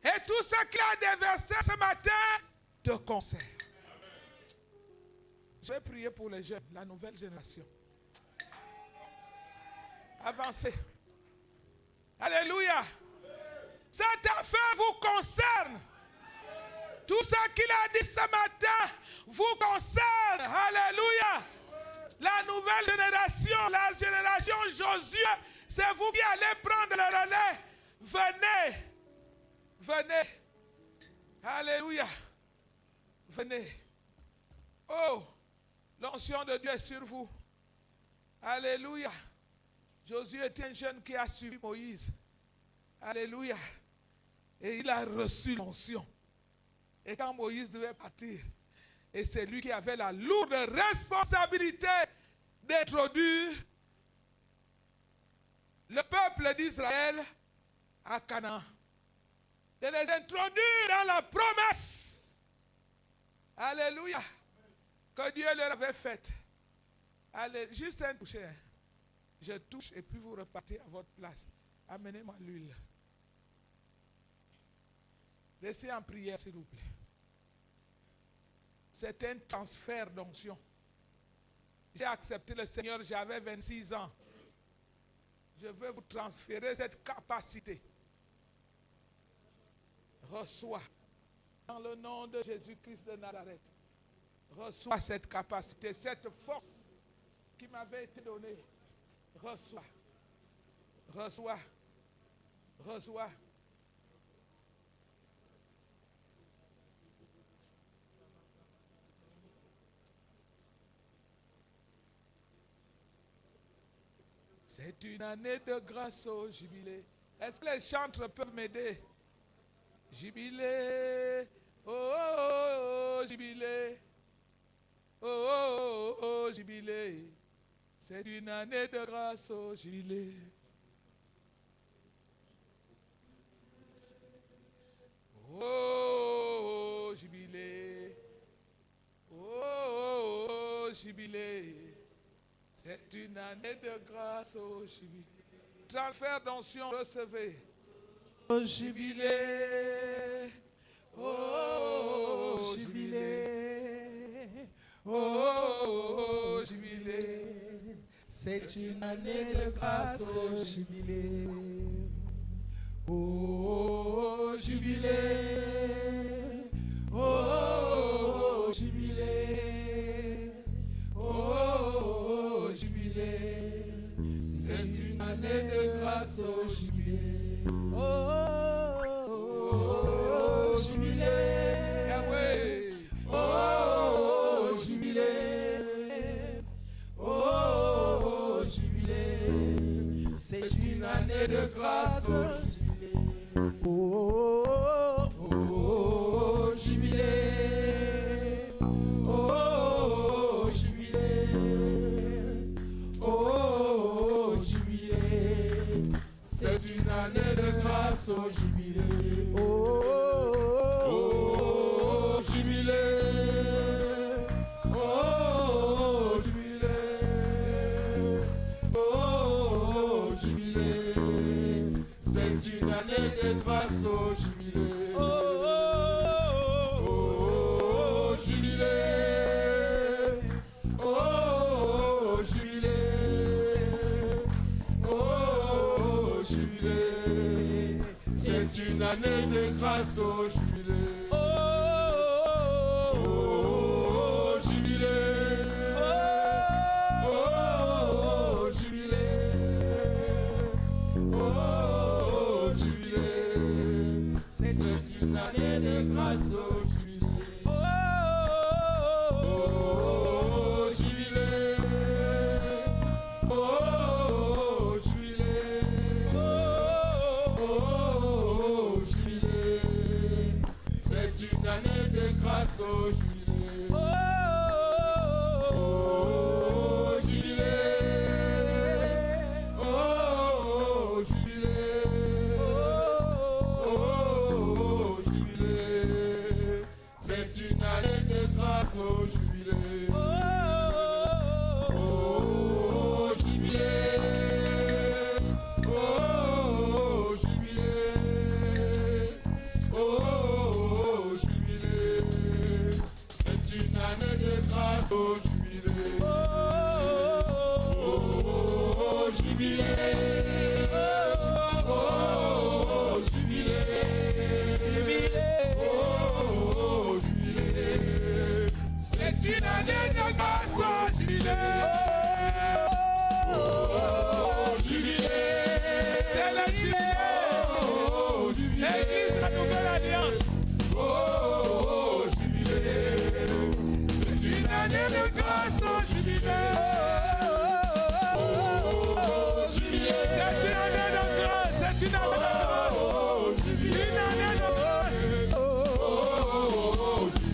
et tout ce qu'il a déversé ce matin te concerne. Je vais prier pour les jeunes, la nouvelle génération. Avancez. Alléluia. Cette affaire vous concerne. Tout ce qu'il a dit ce matin vous concerne. Alléluia. La nouvelle génération, la génération Josué, c'est vous qui allez prendre le relais. Venez. Venez. Alléluia. Venez. Oh, l'onction de Dieu est sur vous. Alléluia. Josué était un jeune qui a suivi Moïse. Alléluia. Et il a reçu l'onction. Et quand Moïse devait partir, et c'est lui qui avait la lourde responsabilité d'introduire le peuple d'Israël à Canaan. De les introduire dans la promesse. Alléluia. Que Dieu leur avait faite. Allez, juste un toucher. Je touche et puis vous repartez à votre place. Amenez-moi l'huile. Restez en prière, s'il vous plaît. C'est un transfert d'onction. J'ai accepté le Seigneur, j'avais 26 ans. Je veux vous transférer cette capacité. Reçois. Dans le nom de Jésus-Christ de Nazareth. Reçois cette capacité, cette force qui m'avait été donnée. Reçois. Reçois. Reçois. C'est une année de grâce au jubilé. Est-ce que les chantres peuvent m'aider? Jubilé, oh, oh, oh, jubilé, oh, oh, oh, oh, jubilé. C'est une année de grâce au jubilé. Oh, jubilé. Oh, jubilé. C'est une année de grâce au jubilé. Transfert d'onction, recevez. Oh, jubilé. Oh, jubilé. Oh, jubilé. C'est une année de grâce au jubilé. Oh, jubilé. Oh, jubilé. Oh, jubilé. C'est une année de grâce au jubilé. Oh, jubilé. Yahweh. Oh, jubilé. Oh, jubilé. C'est une année de grâce au jubilé. Oh, jubilé. Oh, jubilé. Oh, jubilé. C'est une année de grâce au jubilé. Oh, jubilé. Oh, jubilé. Oh, jubilé. C'est une année de grâce au jubilé. Oh, jubilé. Oh, jubilé. Oh, jubilé. C'est une année de grâce au jubilé. Oh, jubilé. Oh, jubilé. Oh, jubilé. C'est une année de grâce au jubilé. Oh, jubilé. Oh, jubilé. Oh, jubilé. C'est une année de grâce au jubilé. Oh, jubilé. Oh, jubilé. Oh, jubilé. C'est une année de grâce au jubilé. Oh, jubilé. Oh, jubilé. Oh, jubilé. C'est une année de grâce au jubilé. Oh, jubilé. Oh, jubilé. Oh, jubilé. C'est une année de grâce au jubilé. Oh, jubilé. C'est le jubilé. Oh, jubilé. L'église de la nouvelle alliance. Oh, jubilé. C'est une année de grâce au jubilé. Oh, jubilé. C'est une année de grâce. C'est une année de grâce. Oh, jubilé. Une année de grâce. Oh,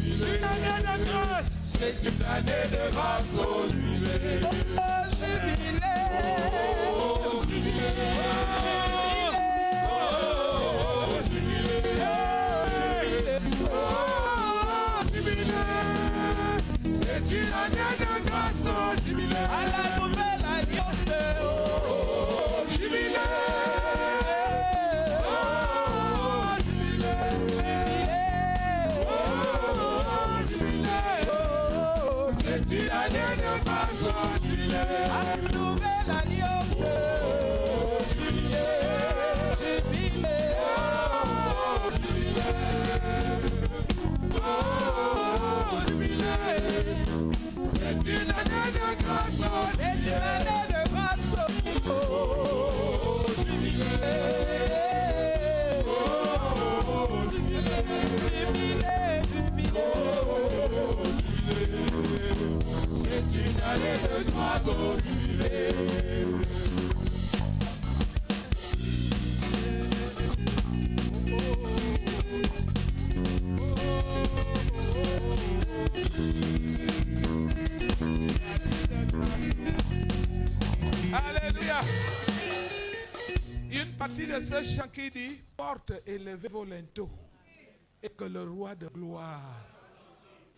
jubilé. Une année de grâce. C'est une année de grâce au jubilé. Oh, jubilé. Oh, jubilé. Oh, jubilé. Oh, jubilé. C'est une année de grâce au jubilé. À la nouvelle alliance. Oh, jubilé. Oh, jubilé. Oh, jubilé. C'est une année de grâce au jubilé. À la nouvelle alliance. Oh, jubilé. Jubilé. Oh, jubilé. Oh, jubilé. C'est une année de grâce au jubilé. C'est une année de grâce au jubilé. Oh, jubilé. Jubilé, jubilé. Oh, jubilé. C'est une année de grâce au jubilé. partie de ce chant qui dit porte élevez vos linteaux et que le roi de gloire.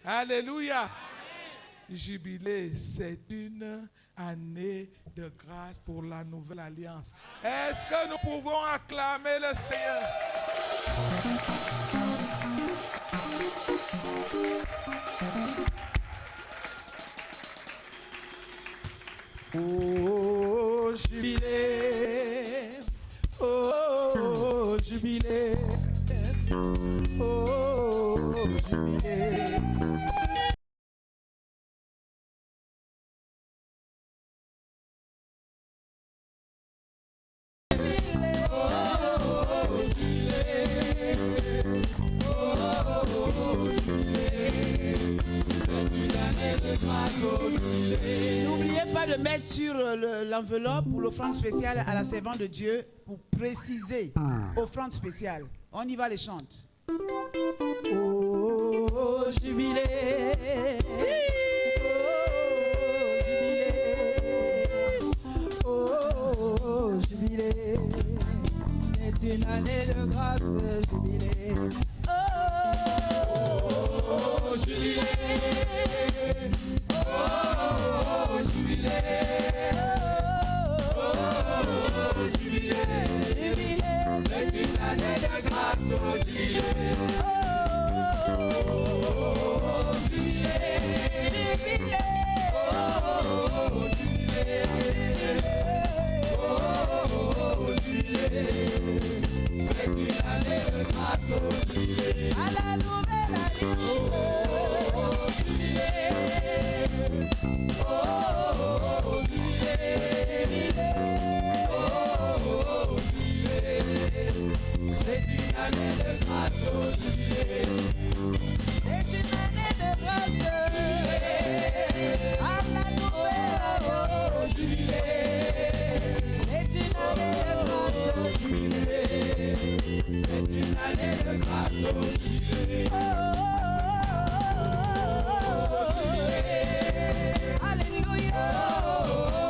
Alléluia. Jubilé, c'est une année de grâce pour la nouvelle alliance. Est-ce que nous pouvons acclamer le Seigneur? Oh, jubilé, oh, jubilé, oh, jubilé. N'oubliez pas de mettre sur l'enveloppe pour l'offrande spéciale à la servante de Dieu pour préciser offrande spéciale. On y va, les chante. Oh, jubilé, oh, jubilé, c'est une année de grâce, jubilé. Oh, jubilé, oh, jubilé, oh, jubilé, jubilé, c'est une année de grâce, jubilé. C'est une année de grâce à la nouvelle alliance. C'est une année de grâce. C'est une année de grâce à la nouvelle alliance. C'est une année de grâce. C'est une année de grâce. Alléluia.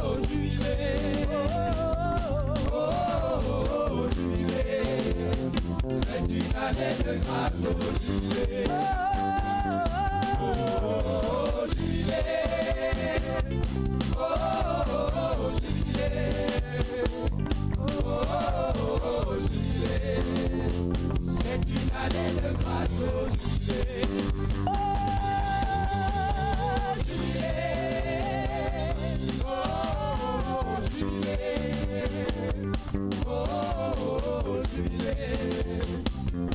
C'est une année de grâce. C'est une année de grâce.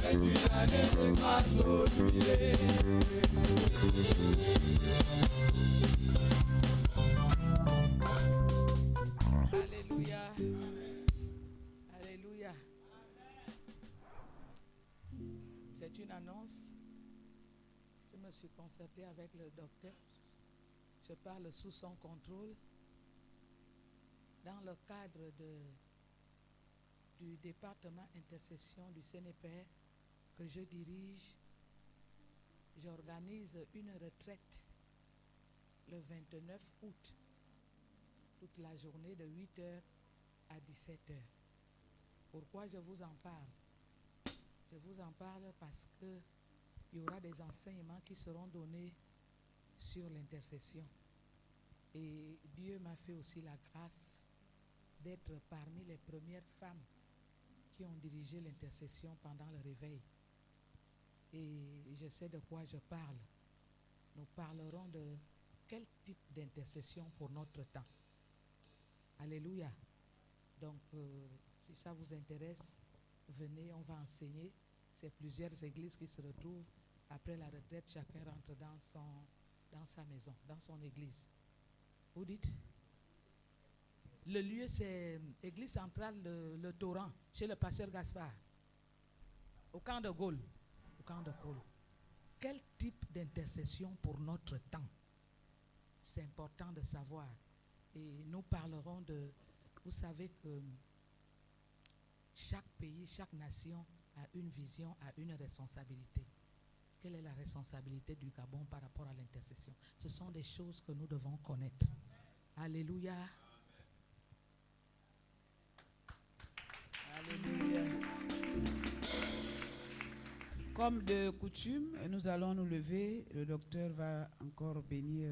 C'est une année de grâce au jubilé. Alléluia. Alléluia. C'est une annonce. Je me suis concertée avec le docteur. Je parle sous son contrôle. Dans le cadre du département intercession du CNPR que je dirige, j'organise une retraite le 29 août, toute la journée de 8h à 17h. Pourquoi je vous en parle? Je vous en parle parce qu'il y aura des enseignements qui seront donnés sur l'intercession. Et Dieu m'a fait aussi la grâce d'être parmi les premières femmes qui ont dirigé l'intercession pendant le réveil. Et je sais de quoi je parle. Nous parlerons de quel type d'intercession pour notre temps. Alléluia. Donc, si ça vous intéresse, venez, on va enseigner. C'est plusieurs églises qui se retrouvent. Après la retraite, chacun rentre dans sa maison, dans son église. Vous dites? Le lieu, c'est l'église centrale, le Torrent, chez le pasteur Gaspard, au camp de Gaulle. Au camp de Gaulle. Quel type d'intercession pour notre temps? C'est important de savoir. Et nous parlerons de... Vous savez que chaque pays, chaque nation a une vision, a une responsabilité. Quelle est la responsabilité du Gabon par rapport à l'intercession? Ce sont des choses que nous devons connaître. Alléluia. Alléluia. Comme de coutume, nous allons nous lever. Le docteur va encore bénir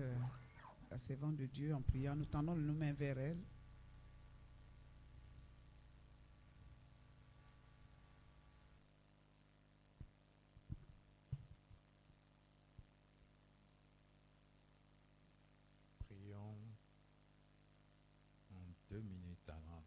la servante de Dieu en priant. Nous tendons nos mains vers elle. Prions en 2 minutes avant.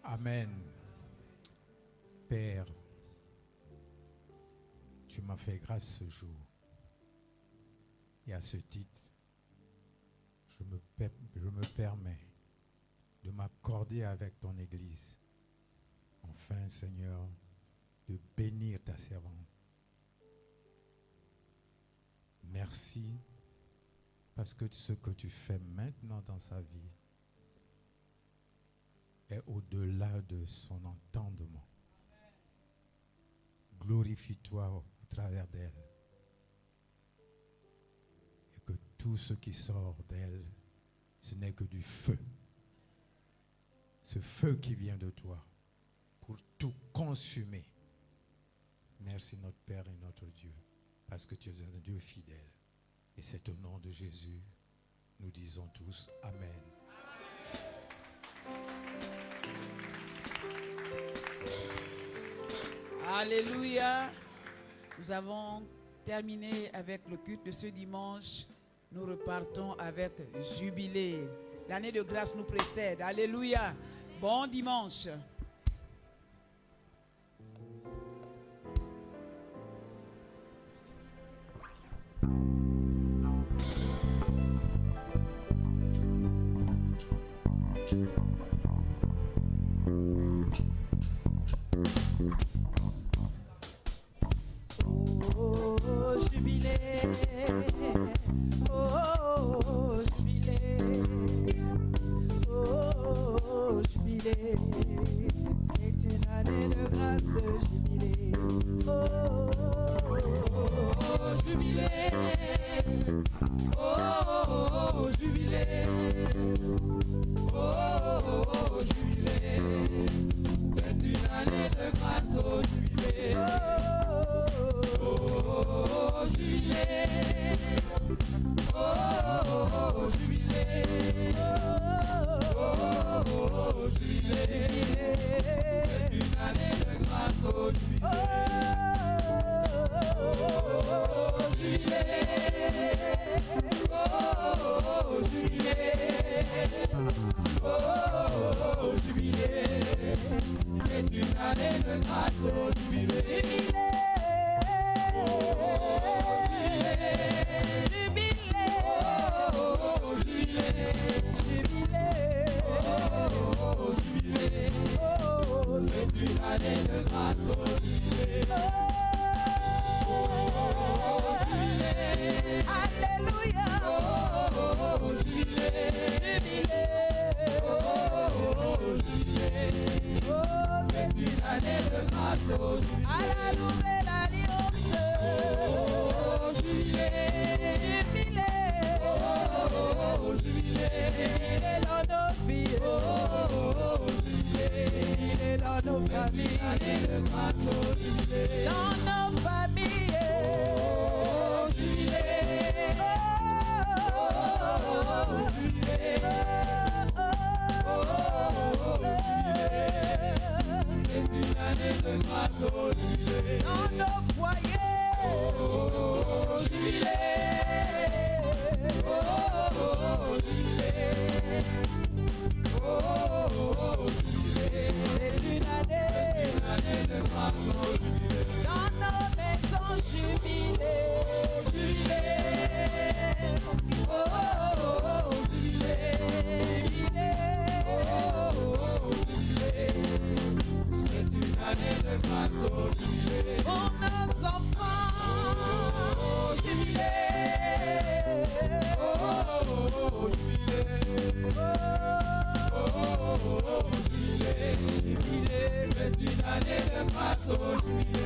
Amen. Père, tu m'as fait grâce ce jour. Et à ce titre, je me permets de m'accorder avec ton Église. Enfin, Seigneur, de bénir ta servante. Merci parce que ce que tu fais maintenant dans sa vie est au-delà de son entendement. Glorifie-toi au travers d'elle. Et que tout ce qui sort d'elle, ce n'est que du feu. Ce feu qui vient de toi pour tout consumer. Merci notre Père et notre Dieu, parce que tu es un Dieu fidèle. Et c'est au nom de Jésus, nous disons tous Amen. Alléluia. Nous avons terminé avec le culte de ce dimanche. Nous repartons avec jubilé. L'année de grâce nous précède. Alléluia. Bon dimanche. Dans nos Oh,